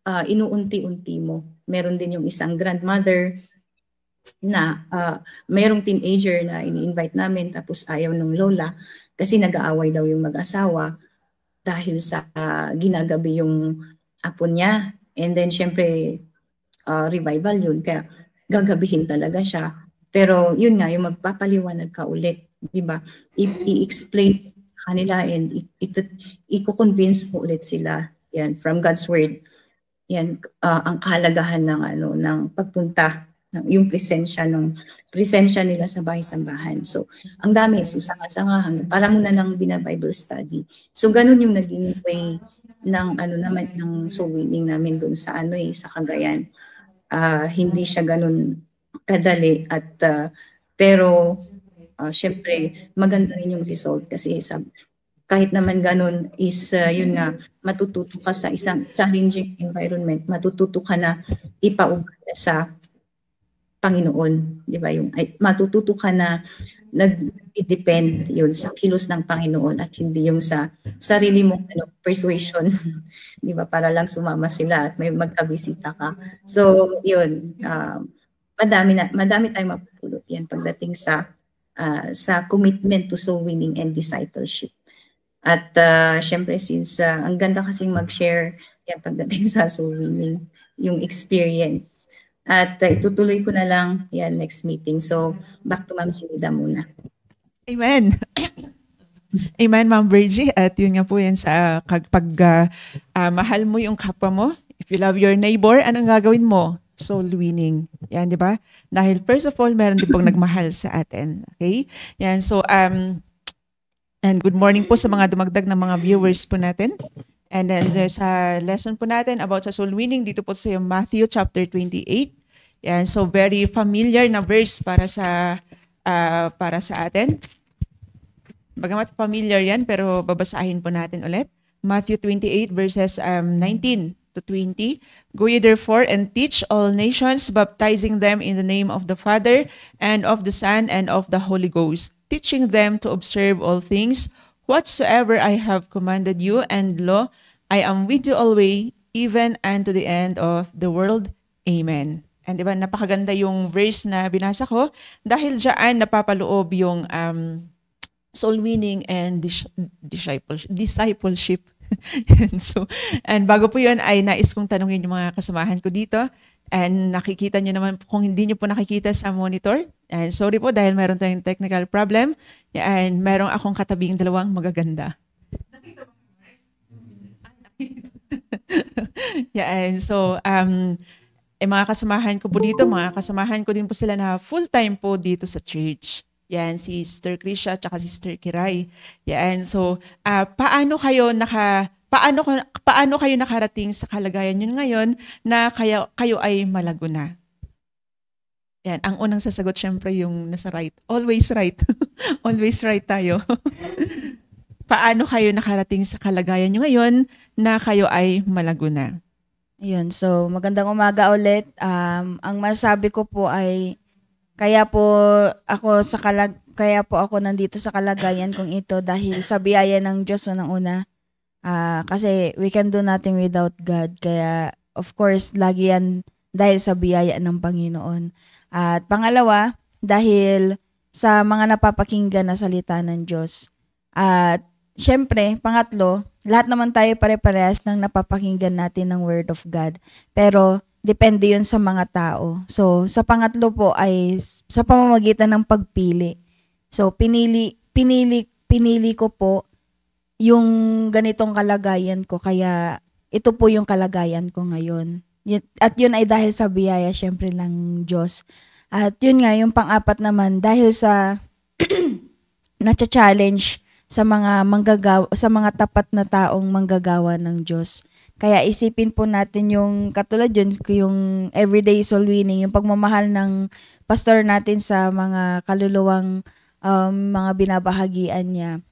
inuunti-unti mo. Meron din yung isang grandmother na mayroong teenager na ini-invite namin, tapos ayaw ng lola kasi nag-aaway daw yung mag-asawa dahil sa ginagabi yung apo niya. And then syempre revival yun, kaya gagabihin talaga siya. Pero yun nga, yung magpapaliwanag ka ulit, di ba? I-explain sa kanila and i-convince mo ulit sila yan from God's word. Yan ang kahalagahan ng pagpunta, yung presensya nila sa bahay-sambahan. So, ang dami, susanga-sanga, para mo na lang bina-Bible study. So, ganun yung naging way ng ng soul winning namin doon sa sa Cagayan. Hindi siya ganun kadali at pero syempre maganda rin yung result kasi kahit naman ganun is yun nga, matututo ka sa isang challenging environment, matututo ka na ipaubaya sa Panginoon, di ba? Matututo ka na nag-depend yun sa kilos ng Panginoon at hindi yung sa sarili mong persuasion, di ba? Para lang sumama sila at may magkabisita ka. So, yun, madami tayong mapupulot yan pagdating sa commitment to soul winning and discipleship. At syempre, since ang ganda kasing mag-share yan pagdating sa soul winning, yung experience. At itutuloy ko na lang yan next meeting. So, back to Ma'am Chinida muna. Amen. Amen, Ma'am Virgie. At yun nga po yan sa mahal mo yung kapwa mo. If you love your neighbor, anong gagawin mo? Soul winning. Yan, di ba? Dahil first of all, meron din pong nagmahal sa atin. Okay? Yan, so, and good morning po sa mga dumagdag na mga viewers po natin. And then sa lesson po natin about sa soul winning, dito po sa Matthew chapter 28. Yan, so very familiar na verse para sa atin. Bagamat familiar yan, pero babasahin po natin ulit. Matthew 28 verses 19 to 20. Go ye therefore and teach all nations, baptizing them in the name of the Father and of the Son and of the Holy Ghost, teaching them to observe all things whatsoever I have commanded you, and lo, I am with you always, even unto the end of the world. Amen. And diba, napakaganda yung verse na binasa ko dahil diyan napapaloob yung soul winning and discipleship. And bago po yun ay nais kong tanungin yung mga kasamahan ko dito. And nakikita nyo naman, kung hindi nyo po nakikita sa monitor, and sorry po dahil meron tayong technical problem, and meron akong katabing dalawang magaganda. And so, mga kasamahan ko po dito, mga kasamahan ko din po sila na full-time po dito sa church. Yan, si Sister Krisha at si Sister Kiray. Yan, so paano kayo nakarating sa kalagayan yun ngayon na kayo ay malago na? Yan, ang unang sasagot syempre yung nasa right. Always right. Always right tayo. Paano kayo nakarating sa kalagayan nyo ngayon na kayo ay malago na? Ayun, so magandang umaga ulit. Ang masasabi ko po ay kaya po ako nandito sa kalagayan kong ito dahil sa biyaya ng Diyos unang-una. Kasi we can do nothing without God. Kaya of course, lagi yan dahil sa biyaya ng Panginoon. At pangalawa, dahil sa mga napapakinggan na salita ng Diyos. At syempre, pangatlo, lahat naman tayo pare-parehas ng napapakinggan natin ng Word of God. Pero depende yun sa mga tao. So, sa pangatlo po ay sa pamamagitan ng pagpili. So, pinili ko po yung ganitong kalagayan ko. Kaya, ito po yung kalagayan ko ngayon. At yun ay dahil sa biyaya, syempre, ng Diyos. At yun nga, yung pang-apat naman, dahil sa na-challenge sa mga tapat na taong manggagawa ng Diyos. Kaya isipin po natin yung katulad yun, yung everyday soul winning, yung pagmamahal ng pastor natin sa mga kaluluwang mga binabahagian niya.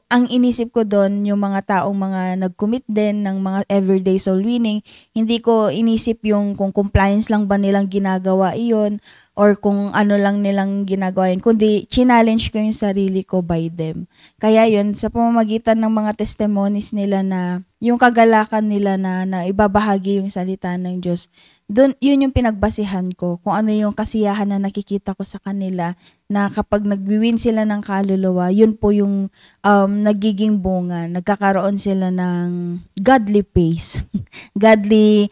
Ang inisip ko doon, yung mga taong mga nag-commit din ng mga everyday soul winning, hindi ko inisip yung kung compliance lang ba nilang ginagawa iyon or kung ano lang nilang ginagawa yun, kundi challenge ko yung sarili ko by them. Kaya yun, sa pamamagitan ng mga testimonies nila na yung kagalakan nila na ibabahagi yung salita ng Diyos, yun yung pinagbasihan ko, kung ano yung kasiyahan na nakikita ko sa kanila, na kapag nag-win sila ng kaluluwa, yun po yung nagiging bunga, nagkakaroon sila ng godly pace, godly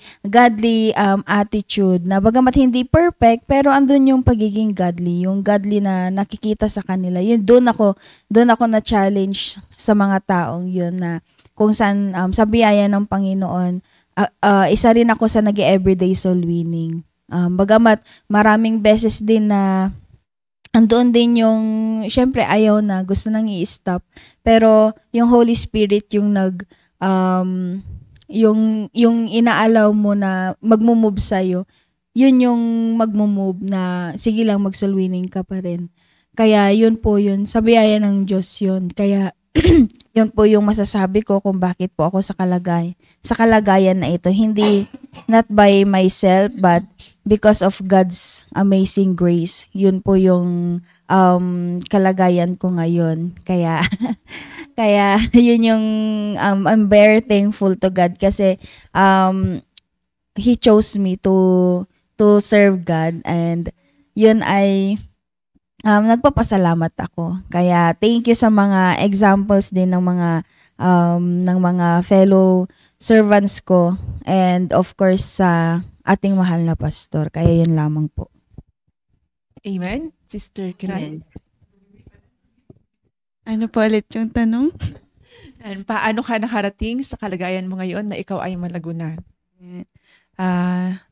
attitude, na bagamat hindi perfect, pero andun yung pagiging godly, yung godly na nakikita sa kanila. Yun, doon ako na-challenge sa mga taong yun na kung saan sa biyaya ng Panginoon, isa rin ako sa nag-everyday soul winning. Bagamat maraming beses din na andoon din yung, syempre ayaw na, gusto nang i-stop. Pero yung Holy Spirit yung yung inaalaw mo na magmo-move sa'yo, yun yung magmo-move na sige lang, mag-soul winning ka pa rin. Kaya yun po yun, sa biyaya ng Diyos yun. Kaya yun po yung masasabi ko kung bakit po ako sa kalagayan na ito. Hindi, not by myself, but because of God's amazing grace. Yun po yung kalagayan ko ngayon. Kaya yun yung I'm very thankful to God kasi He chose me to serve God, and yun ay nagpapasalamat ako. Kaya thank you sa mga examples din ng mga fellow servants ko, and of course sa ating mahal na pastor. Kaya yun lamang po. Amen. Sister Kiran. Ano po ulit yung tanong? And paano ka nakarating sa kalagayan mo ngayon na ikaw ay malago na?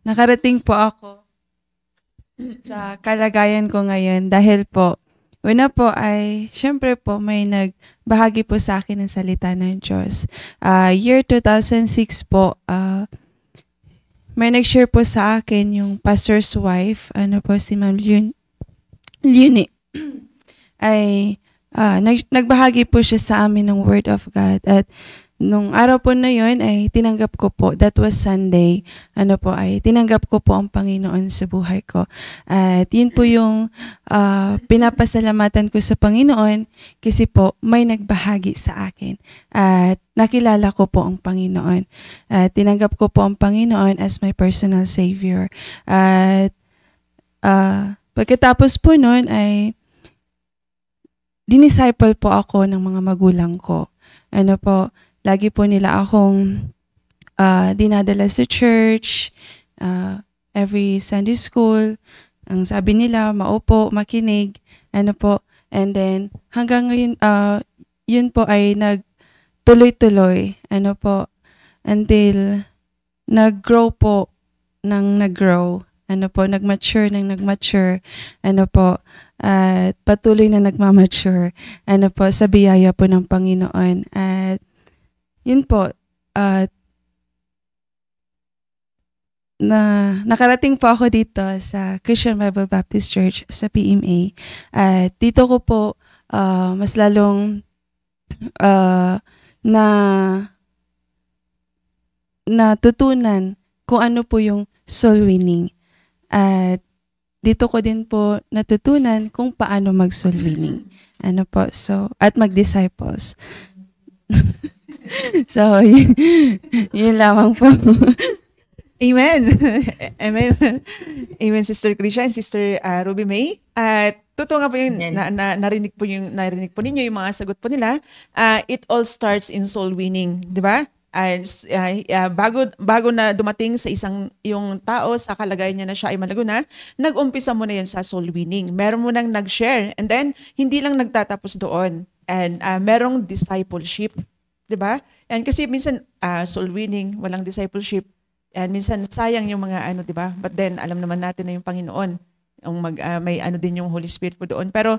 Nakarating po ako sa kalagayan ko ngayon dahil po Una po ay, syempre po, may nagbahagi po sa akin ng salita ng Diyos. Year 2006 po, may nag-share po sa akin yung pastor's wife, si Ma'am Leonie, ay nagbahagi po siya sa amin ng Word of God. At nung araw po na yun ay tinanggap ko po, that was Sunday, ay tinanggap ko po ang Panginoon sa buhay ko. At yun po yung pinapasalamatan ko sa Panginoon kasi po may nagbahagi sa akin. At nakilala ko po ang Panginoon. At tinanggap ko po ang Panginoon as my personal Savior. At pagkatapos po nun ay dinisciple po ako ng mga magulang ko. Lagi po nila akong dinadala sa church, every Sunday school. Ang sabi nila, maupo, makinig, And then, hanggang ngayon, yun po ay nagtuloy-tuloy, until nag-grow po ng nag-grow. Nag-mature ng nag-mature, at patuloy na nagmamature, sa biyaya po ng Panginoon. At yun po, nakarating po ako dito sa Christian Bible Baptist Church sa PMA. At dito ko po mas lalong natutunan kung ano po yung soul winning. At dito ko din po natutunan kung paano mag-soul winning. At mag-disciples. So, yun lamang po. Amen. Amen. Amen, Sister Krisha and Sister Ruby May. At totoo nga po yung narinig po ninyo yung mga sagot po nila. It all starts in soul winning, di ba? Bago na dumating sa yung tao sa kalagayan niya na siya ay malago na, nag-umpisa mo na yan sa soul winning. Meron mo nang nag-share, and then hindi lang nagtatapos doon. And merong discipleship. Diba? And kasi minsan soul winning, walang discipleship. And minsan sayang yung mga diba? But then alam naman natin na yung Panginoon, may din yung Holy Spirit po doon. Pero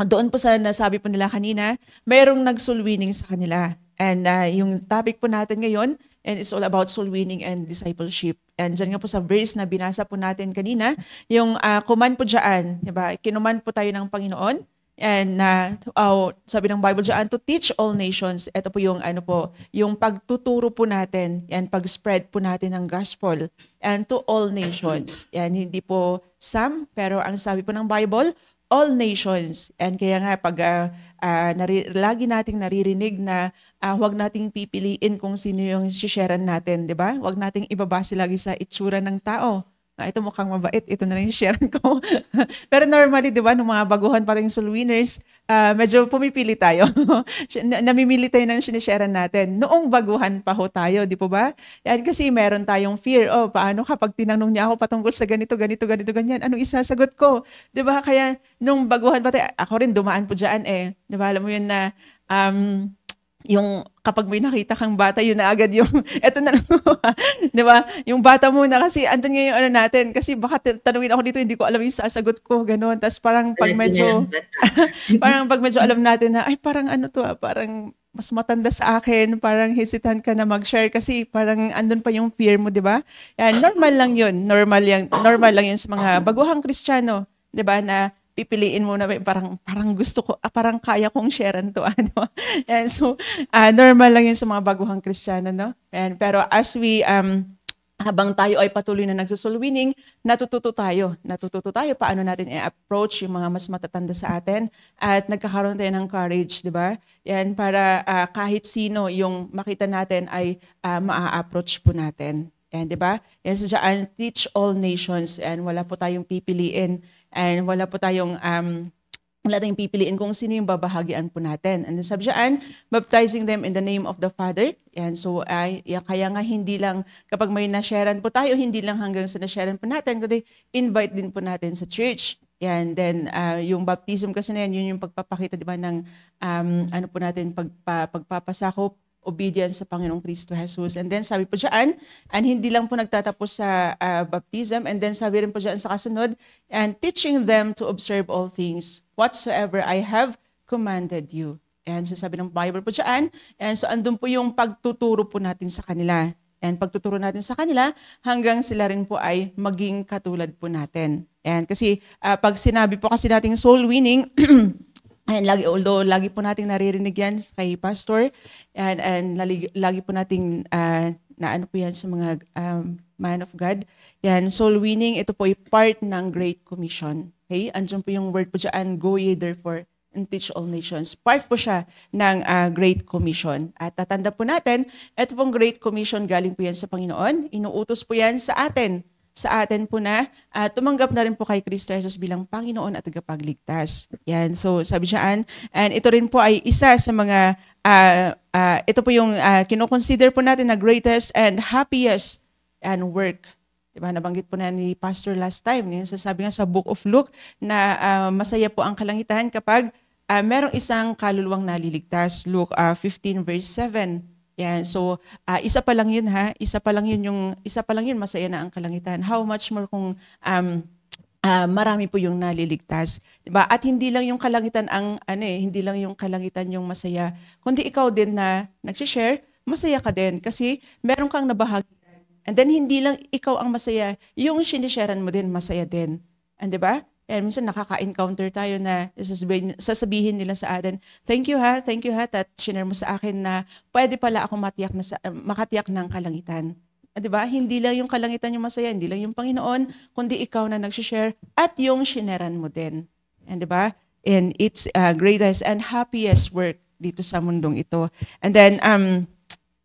doon po sa nasabi po nila kanina, mayroong nag-soul winning sa kanila. And yung topic po natin ngayon, and it's all about soul winning and discipleship. And dyan nga po sa verse na binasa po natin kanina, yung command po dyan, diba? Kinuman po tayo ng Panginoon. And sabi ng Bible dyan, to teach all nations. Ito po yung yung pagtuturo po natin, yan, pag-spread po natin ng gospel, and to all nations. Yan, hindi po some, pero ang sabi po ng Bible, all nations. And kaya nga pag lagi nating naririnig na huwag nating pipiliin kung sino yung sisharean natin, di ba? Huwag nating ibabase lagi sa itsura ng tao. Ito mukhang mabait, ito na lang yung share ko. Pero normally, di ba, nung mga baguhan pa rin soul winners, medyo pumipili tayo. Namimili tayo ng sinisharean natin. Noong baguhan pa ho tayo, di po ba? Yan, kasi meron tayong fear. Paano kapag tinanong niya ako patungkol sa ganito, ganyan, anong isasagot ko? Di ba? Kaya nung baguhan pa tayo, ako rin dumaan po dyan Di ba? Alam mo yun na yung kapag may nakita kang bata, yun na agad yung, eto na lang, di ba? Yung bata muna kasi, andun nga yung natin, kasi baka tanungin ako dito, hindi ko alam yung sasagot ko, gano'n. Tapos parang pag medyo, alam natin na, ay parang parang mas matanda sa akin, parang hesitant ka na mag-share kasi parang andun pa yung fear mo, di ba? Yan, normal lang yun, normal lang yun sa mga baguhang Kristiyano, di ba, na pipiliin mo na parang gusto ko, parang kaya kong sharean to. And so, normal lang yun sa mga baguhang Kristiyano, no? And, pero as we, habang tayo ay patuloy na nagsusoul winning, natututo tayo paano natin i-approach yung mga mas matatanda sa atin at nagkakaroon tayo ng courage, di ba? Yan, para kahit sino yung makita natin ay maa-approach po natin. And di ba? Yan sa teach all nations, and wala po tayong pipiliin. And wala tayong pipiliin kung sino yung babahagian po natin. And sabi dyan, baptizing them in the name of the Father. And so, kaya nga hindi lang, kapag may na-sharean po tayo, hindi lang hanggang sa na-sharean po natin, kundi invite din po natin sa church. Yan, then yung baptism kasi na yan, yun yung pagpapakita, di ba, ng po natin, pagpapasakop obedience sa Panginoong Kristo Jesus. And then sabi po dyan, and hindi lang po nagtatapos sa baptism, and then sabi rin po dyan sa kasunod, and teaching them to observe all things whatsoever I have commanded you. And so sabi ng Bible po dyan, and so andun po yung pagtuturo po natin sa kanila. And pagtuturo natin sa kanila hanggang sila rin po ay maging katulad po natin. And kasi pag sinabi po kasi nating soul winning, and although lagi po nating naririnig yan kay pastor, and lagi po nating na ano po yan sa mga man of God, yan, soul winning, ito po ay part ng Great Commission. Okay? Andiyan po yung word po dyan, go ye therefore and teach all nations. Part po siya ng Great Commission. At tatanda po natin, ito pong Great Commission galing po yan sa Panginoon. Inuutos po yan sa atin po na tumanggap na rin po kay Kristo Jesus bilang Panginoon at tagapagligtas. Yan. So sabi siya, and ito rin po ay isa sa mga, ito po yung kinoconsider po natin na greatest and happiest and work. Diba? Nabanggit po na ni Pastor last time. Sasabi nga sa Book of Luke na masaya po ang kalangitan kapag merong isang kaluluwang naliligtas. Luke 15 verse 7. Yan. So, isa pa lang yun isa pa lang yun masaya na ang kalangitan. How much more kung marami po yung naliligtas. Diba? At hindi lang yung kalangitan hindi lang yung kalangitan yung masaya, kundi ikaw din na nag-share, masaya ka din kasi meron kang nabahagi. And then hindi lang ikaw ang masaya, yung sinisharean mo din masaya din. And diba? And minsan nakaka-encounter tayo na sasabihin nila sa atin, thank you ha, that shinare mo sa akin na pwede pala ako makatiyak ng kalangitan. Diba? Hindi lang yung kalangitan yung masaya, hindi lang yung Panginoon, kundi ikaw na nag-share at yung shineran mo din. And diba? And it's greatest and happiest work dito sa mundong ito. And then,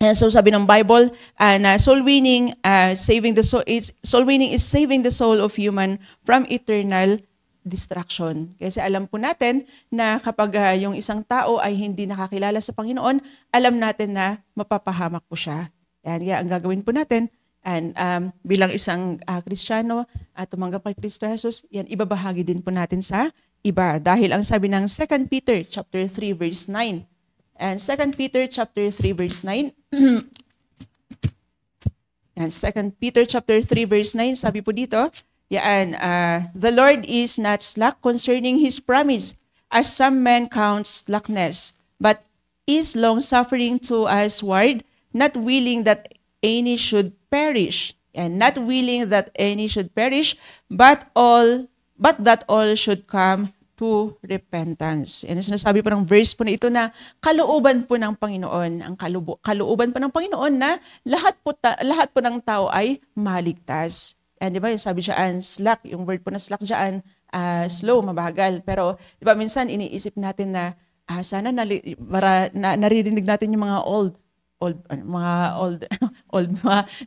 and so sabi ng Bible, na soul winning is saving the soul of human from eternal distraction. Kasi alam po natin na kapag yung isang tao ay hindi nakakilala sa Panginoon, alam natin na mapapahamak po siya. Yan, kaya ang gagawin po natin, and bilang isang Kristiyano at tumanggap kay Kristo Jesus, yan ibabahagi din po natin sa iba. Dahil ang sabi ng 2 Peter chapter 3 verse 9. And 2 Peter chapter 3 verse 9. And 2 Peter chapter 3 verse 9, sabi po dito, yan, the Lord is not slack concerning His promise, as some men count slackness, but is long-suffering to usward, not willing that any should perish, but that all should come to repentance. Yan ang sinasabi po ng verse po na ito na kalooban po ng Panginoon, ang kalooban po ng Panginoon na lahat po ng tao ay maligtas. And di ba, yung sabi siya, slack, yung word po na slack diyan, slow, mabagal. Pero di ba minsan iniisip natin na sana naririnig natin yung mga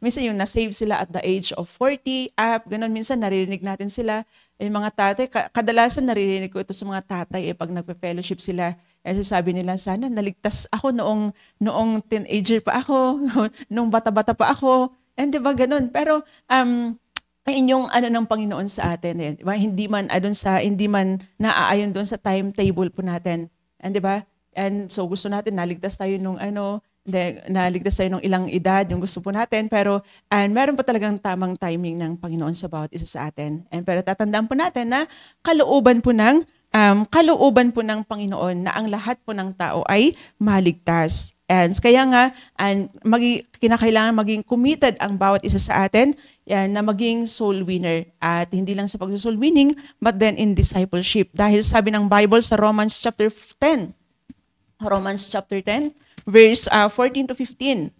minsan yung na-save sila at the age of 40 up, ganun, minsan naririnig natin sila. Yung mga tatay, kadalasan naririnig ko ito sa mga tatay pag nagpe-fellowship sila. Kasi sabi nila, sana naligtas ako noong teenager pa ako, noong bata-bata pa ako. And di ba ganun? Pero ayun yung ng Panginoon sa atin, diba? Hindi man naaayon doon sa timetable po natin. And di ba? And so gusto natin naligtas tayo naligtas tayo ng ilang edad, yung gusto po natin, pero meron po talagang tamang timing ng Panginoon sa bawat isa sa atin. Pero tatandaan po natin na kalooban po ng Panginoon na ang lahat po ng tao ay maligtas. And kaya nga, kinakailangan maging committed ang bawat isa sa atin na maging soul winner. At hindi lang sa pag-soul winning, but then in discipleship. Dahil sabi ng Bible sa Romans chapter 10, verse 14 to 15.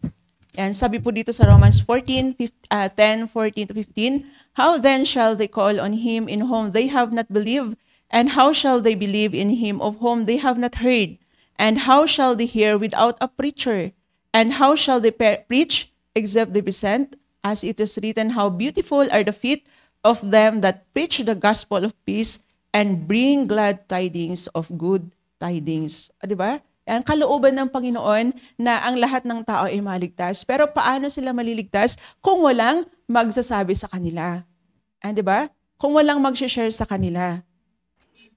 And sabi po dito sa Romans 10, 14 to 15, how then shall they call on Him in whom they have not believed? And how shall they believe in Him of whom they have not heard? And how shall they hear without a preacher? And how shall they preach except they be sent? As it is written, how beautiful are the feet of them that preach the gospel of peace and bring glad tidings of good tidings. Diba? Ang kalooban ng Panginoon na ang lahat ng tao ay maligtas. Pero paano sila maliligtas kung walang magsasabi sa kanila? Diba? Kung walang mag-share sa kanila.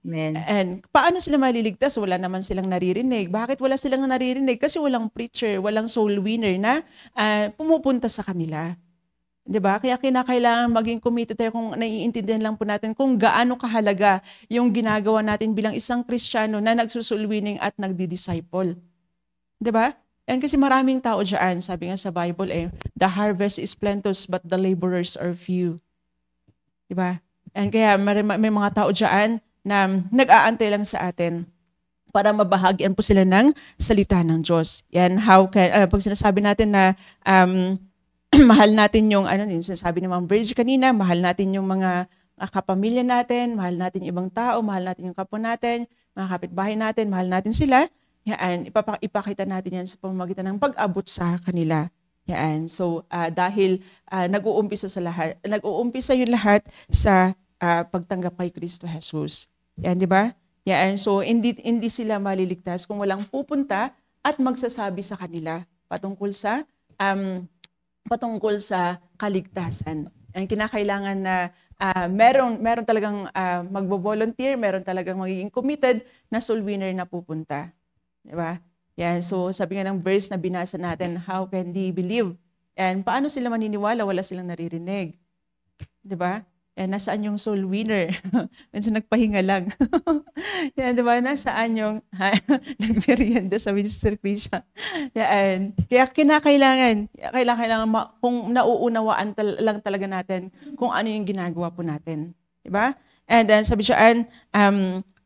Amen. And paano sila maliligtas? Wala naman silang naririnig. Bakit wala silang naririnig? Kasi walang preacher, walang soul winner na pumupunta sa kanila. 'Di ba? Kaya kinakailangan maging committed tayo kung naiintindihan lang po natin kung gaano kahalaga yung ginagawa natin bilang isang Kristiyano na nagsusoul winning at nagdi-disciple. 'Di ba? And kasi maraming tao diyan, sabi nga sa Bible the harvest is plenteous but the laborers are few. 'Di ba? And kaya may mga tao diyan na nag-aantay lang sa atin para mabahagian po sila ng salita ng Diyos. Yan, pag sinasabi natin na mahal natin yung, sinasabi ni Ma'am Virgie kanina, mahal natin yung mga kapamilya natin, mahal natin yung ibang tao, mahal natin yung kapwa natin, mga kapitbahay natin, mahal natin sila. Yan, ipakita natin yan sa pamamagitan ng pag-abot sa kanila. Yan. So, dahil nag-uumpisa yung lahat sa pagtanggap kay Kristo Jesus. Yan, di ba? Yan. So, hindi sila maliligtas kung walang pupunta at magsasabi sa kanila patungkol sa kaligtasan. Ang kinakailangan na meron talagang magbo-volunteer, meron talagang magiging committed na soul winner na pupunta. Di ba? Yan. So, sabi nga ng verse na binasa natin, how can they believe? And paano sila maniniwala? Wala silang naririnig. Di ba? Yan, nasaan yung soul winner? Minsan nagpahinga lang. Yan, di ba? Nasaan yung nagmerienda sa Minister Krisha? Yan. Kaya kailangan kung nauunawaan lang talaga natin kung ano yung ginagawa po natin. Di ba? And then sabi siya,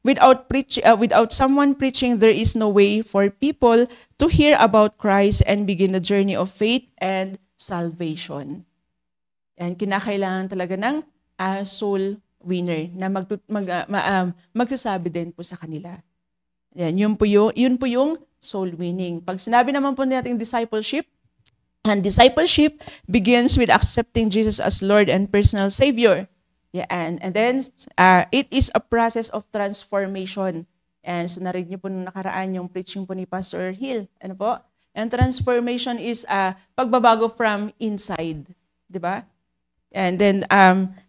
without someone preaching, there is no way for people to hear about Christ and begin the journey of faith and salvation. And kinakailangan talaga ng soul winner na magsasabi din po sa kanila. Yan, yun po yung soul winning. Pag sinabi naman po natin discipleship, and discipleship begins with accepting Jesus as Lord and personal Savior. Yeah, and then it is a process of transformation. And so narinig niyo po nung nakaraan yung preaching po ni Pastor Hill. Ano po? And transformation is pagbabago from inside. Di ba? And then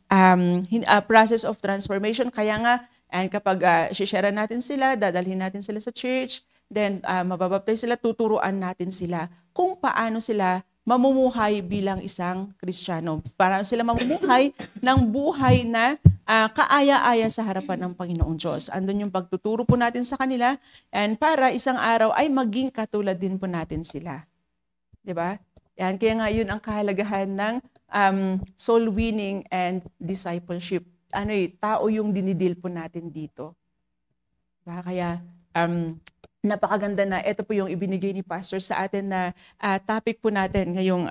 a process of transformation. Kaya nga, and kapag share natin sila, dadalhin natin sila sa church, then mababaptize sila, tuturuan natin sila kung paano sila mamumuhay bilang isang Kristiyano. Para sila mamumuhay ng buhay na kaaya-aya sa harapan ng Panginoong Diyos. Andun yung pagtuturo po natin sa kanila, and para isang araw ay maging katulad din po natin sila. Diba? Yan, kaya nga yun ang kahalagahan ng soul winning and discipleship. Tao yung dinidil po natin dito. Diba? Kaya napakaganda na ito po yung ibinigay ni Pastor sa atin na topic po natin ngayong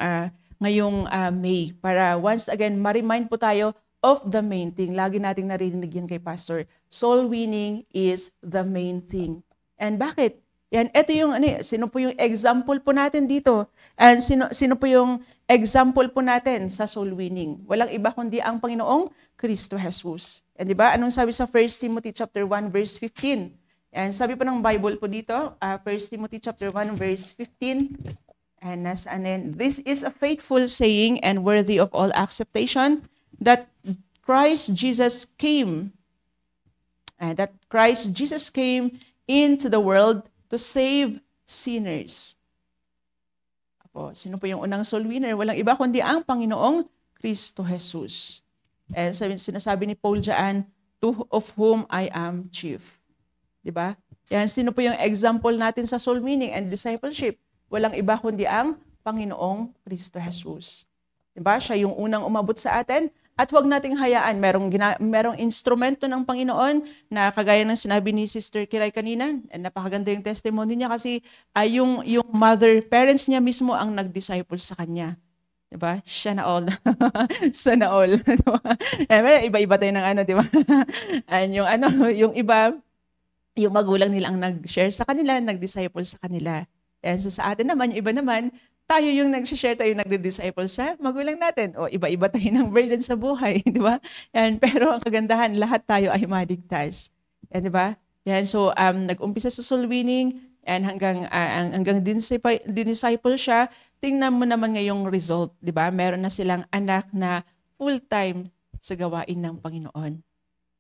May, para once again ma-remind po tayo of the main thing. Lagi nating narinig yan kay Pastor. Soul winning is the main thing. And bakit? Yan, ito yung sino po yung example po natin dito? And sino po yung example po natin sa soul winning? Walang iba kundi ang Panginoong Kristo Jesus. And di ba? Anong sabi sa 1 Timothy chapter 1 verse 15? And sabi po ng Bible po dito, 1 Timothy chapter 1 verse 15. And this is a faithful saying and worthy of all acceptation, that Christ Jesus came into the world to save sinners. Sino po yung unang soul winner? Walang iba kundi ang Panginoong Kristo Jesus. And sinasabi ni Paul dyan, of whom I am chief. Diba? Yan, sino po yung example natin sa soul winning and discipleship? Walang iba kundi ang Panginoong Kristo Jesus. Diba? Siya yung unang umabot sa atin. At huwag nating hayaan, merong instrumento ng Panginoon na kagaya ng sinabi ni Sister Kiray kanina, and napakaganda yung testimony niya kasi yung parents niya mismo ang nag-disciple sa kanya. Diba? Siya na all. Sana all. Iba-iba tayo ng diba? And yung iba, yung magulang nila ang nag-share sa kanila, nag-disciple sa kanila. And so sa atin naman, yung iba naman, tayo yung nag-share, tayo yung nagdi-disciple sa magulang natin. O iba-iba tayo ng burden sa buhay, di ba? Yan, pero ang kagandahan, lahat tayo ay maligtas. Yan, di ba? Yan, so nag-umpisa sa soul winning, and hanggang disciple siya, tingnan mo naman ngayong result, di ba? Meron na silang anak na full-time sa gawain ng Panginoon.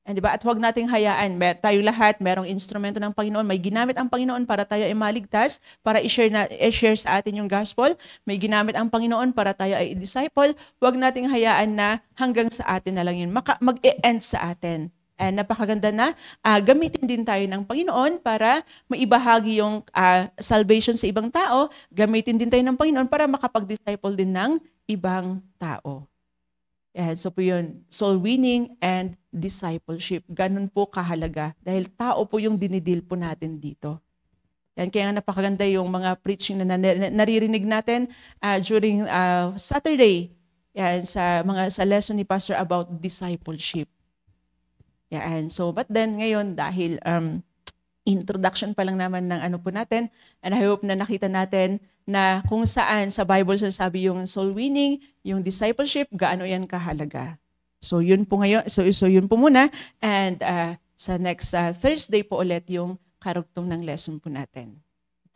Diba? At huwag nating hayaan, tayo lahat, merong instrumento ng Panginoon, may ginamit ang Panginoon para tayo ay maligtas, para i-share sa atin yung gospel, may ginamit ang Panginoon para tayo ay i-disciple, huwag nating hayaan na hanggang sa atin na lang yun, mag-e-end sa atin. And napakaganda na gamitin din tayo ng Panginoon para maibahagi yung salvation sa ibang tao, gamitin din tayo ng Panginoon para makapag-disciple din ng ibang tao. So po yun, soul winning and discipleship. Ganun po kahalaga dahil tao po yung dinidil po natin dito. Kaya napakaganda yung mga preaching na naririnig natin during Saturday sa lesson ni Pastor about discipleship. So but then ngayon dahil introduction pa lang naman ng po natin, and I hope na nakita natin na kung saan sa Bible sinasabi yung soul winning, yung discipleship, gaano yan kahalaga. So yun po ngayon, so yun po muna, and sa next Thursday po ulit yung karugtong ng lesson po natin.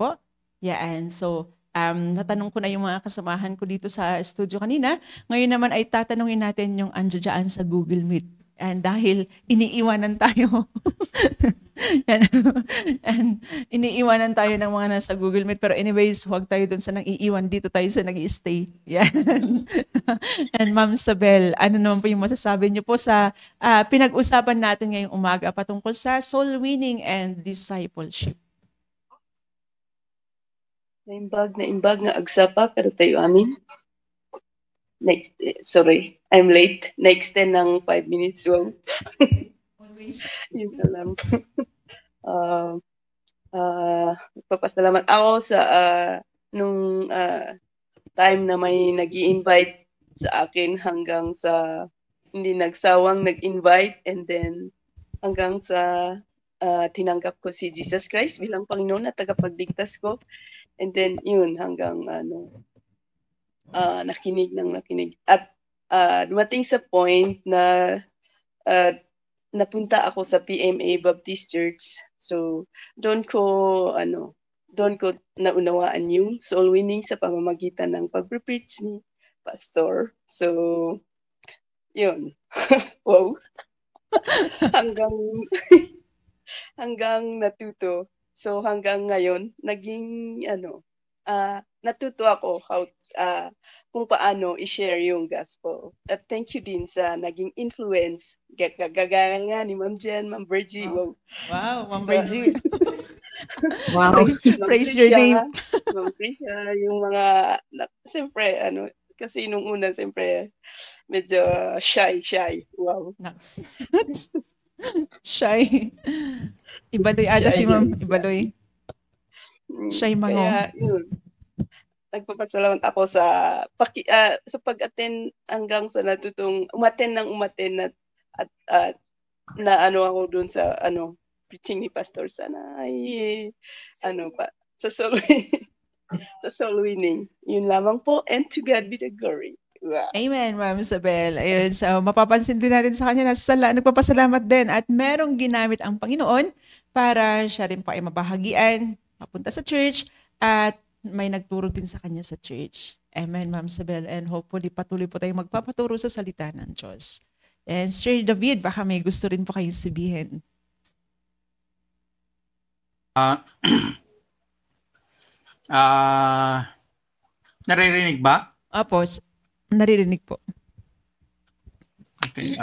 Po? And so natanong ko na yung mga kasamahan ko dito sa studio kanina, ngayon naman ay tatanungin natin yung andiyan sa Google Meet. And dahil iniiwanan tayo, and iniiwanan tayo ng mga nasa Google Meet. Pero anyways, huwag tayo dun sa nang-iiwan. Dito tayo sa nag-i-stay. And Ma'am Sabel, ano naman po yung masasabi niyo po sa pinag-usapan natin ngayong umaga patungkol sa soul winning and discipleship? Naimbag nga agsapa kada tayo amin. Sorry, I'm late. Na-extend ng 5 minutes. Wow. Always. Yun na lang. Papasalamat ako sa nung time na may nag-i-invite sa akin hanggang sa hindi nagsawang nag-invite, and then hanggang sa tinanggap ko si Jesus Christ bilang Panginoon at tagapagligtas ko. And then yun hanggang nakinig. At dumating sa point na napunta ako sa PMA Baptist Church. So doon ko naunawaan yung soul winning sa pamamagitan ng pag-preach ni Pastor. So yun. Wow. hanggang natuto. So hanggang ngayon naging natuto ako kung paano i-share yung gospel. At thank you din sa naging influence. Gagaya nga ni Ma'am Jen, Ma'am Virgie. Wow, Ma'am Virgie. Wow. Praise your name. Ma'am Prisha, yung mga, siyempre, kasi nung una, siyempre, medyo shy. Wow. Shy. Ibaloy ata si Ma'am. Ibaloy. Shy mango. Kaya, yun. Nagpapasalamat ako sa pag-attend hanggang sa natutong umattend at ako doon sa preaching ni Pastor. Sana ay sa soul winning. Yun lamang po, and to God be the glory. Wow. Amen, Ma'am Isabel. Ayun, so mapapansin din natin sa kanya na nagpapasalamat din at merong ginamit ang Panginoon para siya rin po ay mabahagian, mapunta sa church, at may nagturo din sa kanya sa church. Amen, Ma'am Isabel. And hopefully, patuloy po tayong magpapaturo sa salita ng Diyos. And Sir David, baka may gusto rin po kayong sabihin. Naririnig ba? Opo, naririnig po. Okay.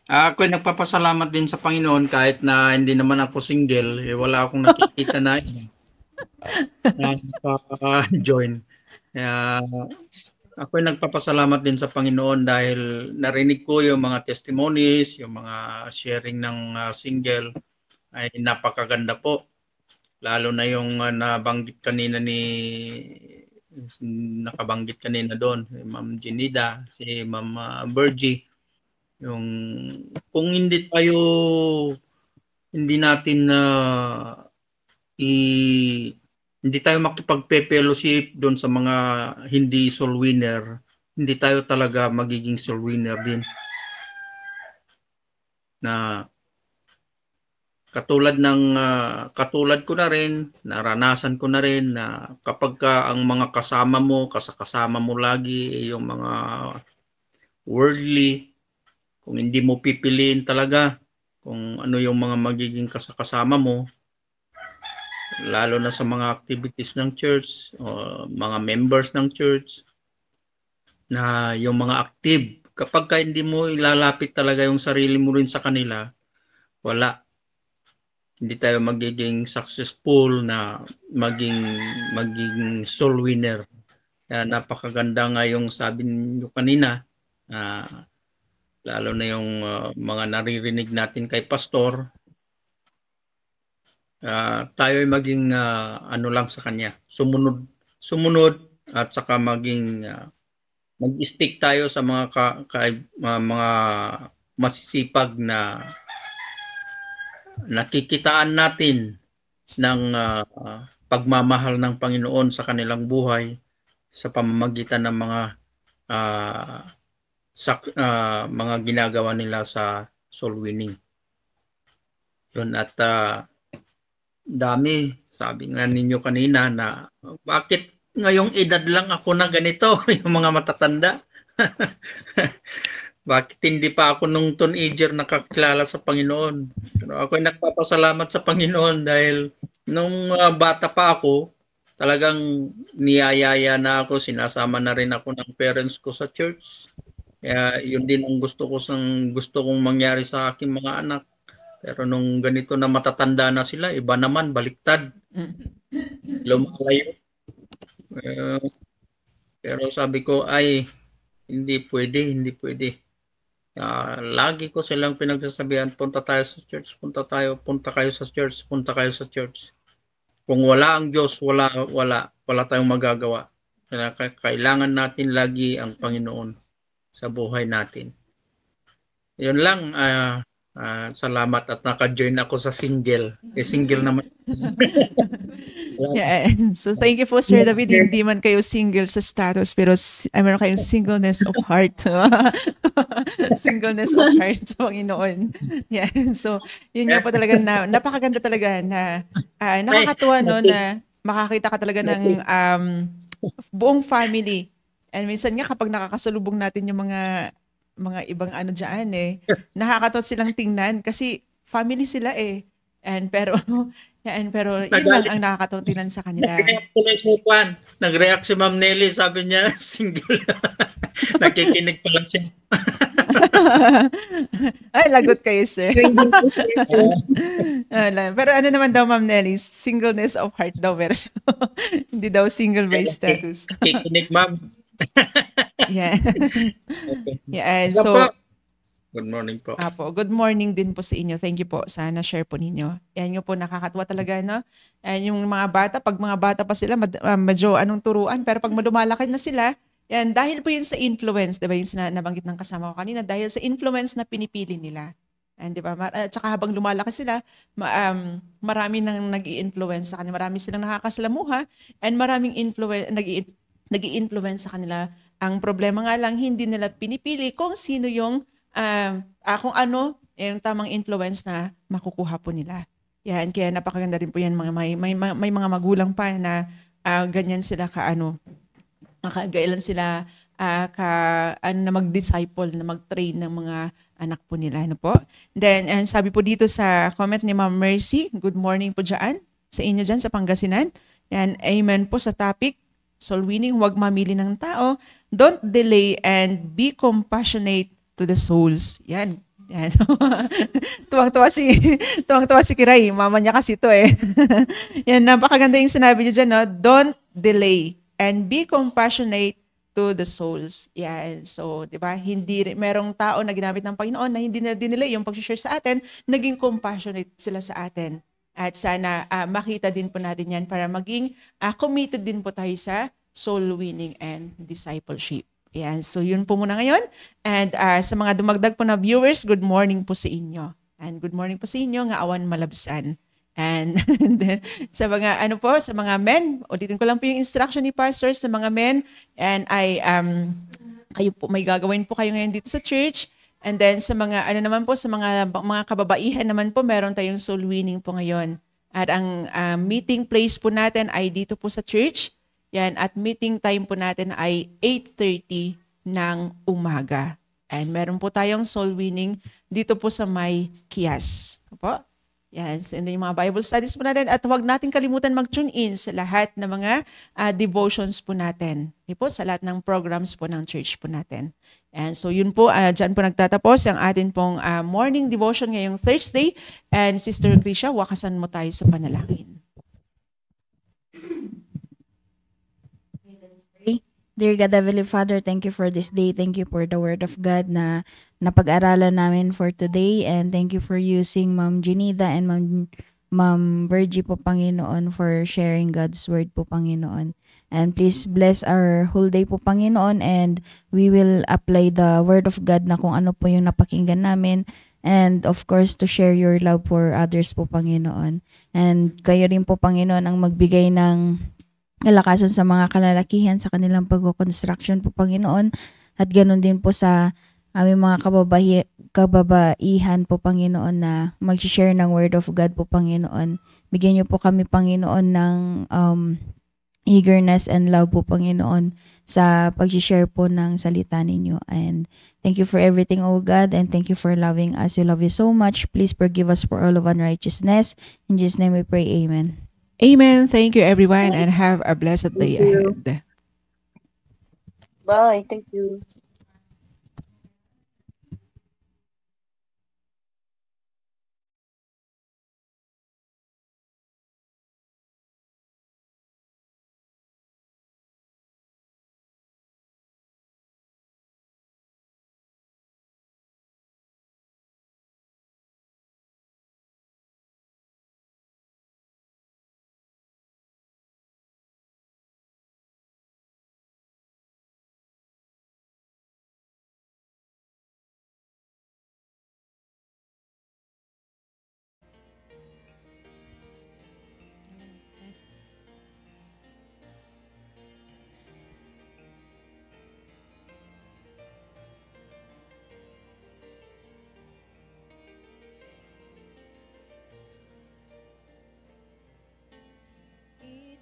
Ako nagpapasalamat din sa Panginoon kahit na hindi naman ako single. Wala akong nakikita na join. Ako nagpapasalamat din sa Panginoon dahil narinig ko yung mga testimonies, yung mga sharing ng single ay napakaganda po. Lalo na yung nakabanggit kanina doon, si Ma'am Jenida, si Ma'am Virgie. Yung kung hindi natin hindi tayo makipag-fellowship doon sa mga hindi soul winner, hindi tayo talaga magiging soul winner din. Na katulad ko na rin, naranasan ko na rin na kapag ang mga kasama mo lagi yung mga worldly, kung hindi mo pipiliin talaga kung ano yung mga magiging kasama mo, lalo na sa mga activities ng church o mga members ng church, na yung mga active, kapag ka hindi mo ilalapit talaga yung sarili mo rin sa kanila, wala. Hindi tayo magiging successful na maging soul winner. Kaya napakaganda nga yung sabi niyo kanina, lalo na yung mga naririnig natin kay Pastor, tayo ay maging ano lang sa kanya, sumunod at saka maging mag-stick tayo sa mga mga masisipag na nakikitaan natin ng pagmamahal ng Panginoon sa kanilang buhay sa pamamagitan ng mga ginagawa nila sa soul winning. Yun, at dami, sabi nga ninyo kanina na bakit ngayong edad lang ako na ganito, yung mga matatanda. Bakit hindi pa ako nung teenager nakakilala sa Panginoon? Pero ako ay nagpapasalamat sa Panginoon dahil nung bata pa ako, talagang niyayaya na ako, sinasama na rin ako ng parents ko sa church. Kaya yun din ang gusto kong mangyari sa aking mga anak. Pero nung ganito na matatanda na sila, iba naman, baliktad. Lumalayo. Pero sabi ko, ay, hindi pwede. Lagi ko silang pinagsasabihan, punta tayo sa church, punta kayo sa church. Kung wala ang Diyos, wala tayong magagawa. Kailangan natin lagi ang Panginoon sa buhay natin. Yun lang, salamat at naka-join ako sa single. Single naman. Yeah. So thank you po, Sir David. Hindi man kayo single sa status, pero meron kayong singleness of heart. Singleness of heart sa Panginoon. Yeah. So yun nga po talaga na napakaganda talaga na nakakatuwa no na makakita ka talaga ng buong family. And minsan nga kapag nakakasalubong natin yung mga ibang ano diyan nakakatawa silang tingnan kasi family sila pero yun lang ang nakakatawang tingnan sa kanila. Nag-react si Ma'am Nelly, sabi niya, single. Nakikinig pa lang siya. Ay, lagot kayo, sir. Pero ano naman daw, Ma'am Nelly, singleness of heart daw. Pero hindi daw single by status. Nakikinig, Ma'am. Yeah. Yeah, and so good morning po. Good morning din po sa inyo. Thank you po. Sana share po ninyo. Yan yung po nakakatuwa talaga, no? And yung mga bata, pag mga bata pa sila, medyo anong turuan. Pero pag madumalaki na sila, yan, dahil po yun sa influence, diba yung nabanggit ng kasama ko kanina, dahil sa influence na pinipili nila. And diba, at saka habang lumalaki sila, marami nang nag-i-influence sa kanila. Marami silang nakakasalamuha and maraming nag-i-influence sa kanila. Ang problema nga lang, hindi nila pinipili kung sino yung kung ano yung tamang influence na makukuha po nila. Yan, kaya napakaganda rin po yan. May mga magulang pa na ganyan sila gailan sila na mag-disciple, na mag-train ng mga anak po nila. Ano po? Then, and sabi po dito sa comment ni Ma'am Mercy, good morning po dyan, sa inyo dyan sa Pangasinan. Yan, amen po sa topic. Soul winning, huwag mamili ng tao. Don't delay and be compassionate to the souls. Yan. Tuwang-tuwa si Kiray. Mama niya kasi ito Yan, napakaganda yung sinabi niya dyan, no? Don't delay and be compassionate to the souls. Yan. So, di ba? Merong tao na ginamit ng Panginoon na hindi na dinelay yung pag-share sa atin, naging compassionate sila sa atin. At sana makita din po natin yan para maging committed din po tayo sa soul winning and discipleship. Yan. So, yun po muna ngayon. And sa mga dumagdag po na viewers, good morning po sa inyo. And good morning po sa inyo, nga awan malabsan. And then, sa mga men, ulitin ko lang po yung instruction ni Pastor sa mga men. And kayo po, may gagawin po kayo ngayon dito sa church. And then, sa mga, sa mga kababaihan naman po, meron tayong soul winning po ngayon. At ang meeting place po natin ay dito po sa church. Yan, at meeting time po natin ay 8:30 ng umaga. And meron po tayong soul winning dito po sa may Kias. Opo? Yes, and then yung mga Bible studies po natin at huwag natin kalimutan mag-tune in sa lahat ng mga devotions po natin. Po, sa lahat ng programs po ng church po natin. And so yun po, dyan po nagtatapos ang atin pong morning devotion ngayong Thursday. And Sister Grisha, wakasan mo tayo sa panalangin. Dear God, Heavenly Father, thank you for this day. Thank you for the Word of God na napag-aralan namin for today. And thank you for using Ma'am Junida and Ma'am Virgie po, Panginoon, for sharing God's Word po, Panginoon. And please bless our whole day po, Panginoon. And we will apply the Word of God na kung ano po yung napakinggan namin. And of course, to share your love for others po, Panginoon. And kayo rin po, Panginoon, ang magbigay ng kalakasan sa mga kalalakihan sa kanilang pag-construction po, Panginoon. At ganoon din po sa aming mga kababaihan po, Panginoon, na mag-share ng Word of God po, Panginoon. Bigyan niyo po kami, Panginoon, ng eagerness and love po, Panginoon, sa pag-share po ng salita ninyo. And thank you for everything, O God, and thank you for loving us. We love you so much. Please forgive us for all of unrighteousness. In Jesus' name we pray, Amen. Amen. Thank you, everyone, and have a blessed day ahead. Bye. Thank you.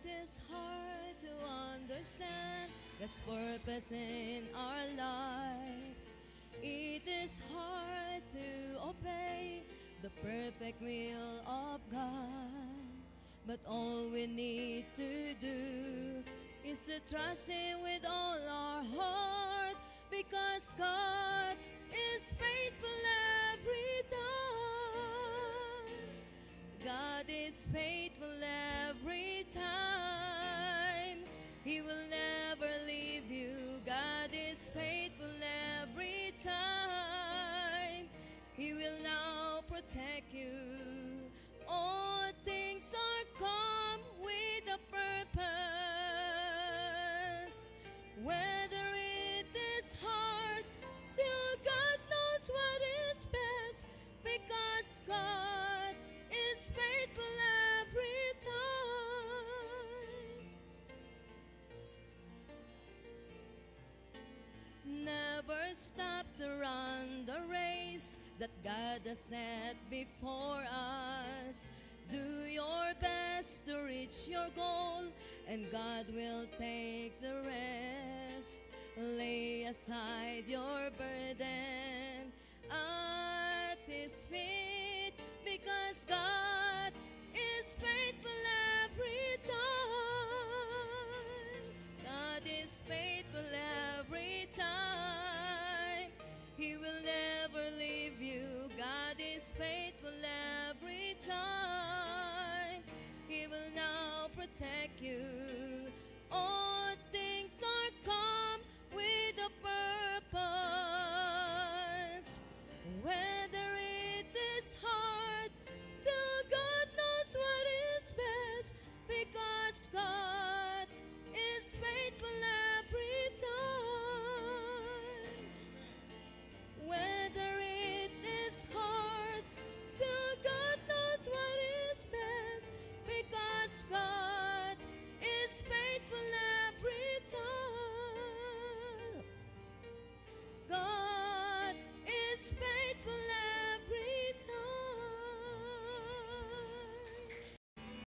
It's hard to understand God's purpose in our lives. It is hard to obey the perfect will of God. But all we need to do is to trust Him with all our heart, because God is faithful every time. God is faithful every time. He will never leave you. God is faithful every time. He will now protect you. All things are come with a purpose. Whether it is hard, still God knows what is best, because God is faithful every time. Never stop to run the race that God has set before us. Do your best to reach your goal, and God will take the rest. Lay aside your burden at His feet, because God is faithful every time. God is faithful every time. He will never leave you. God is faithful every time. He will now protect you.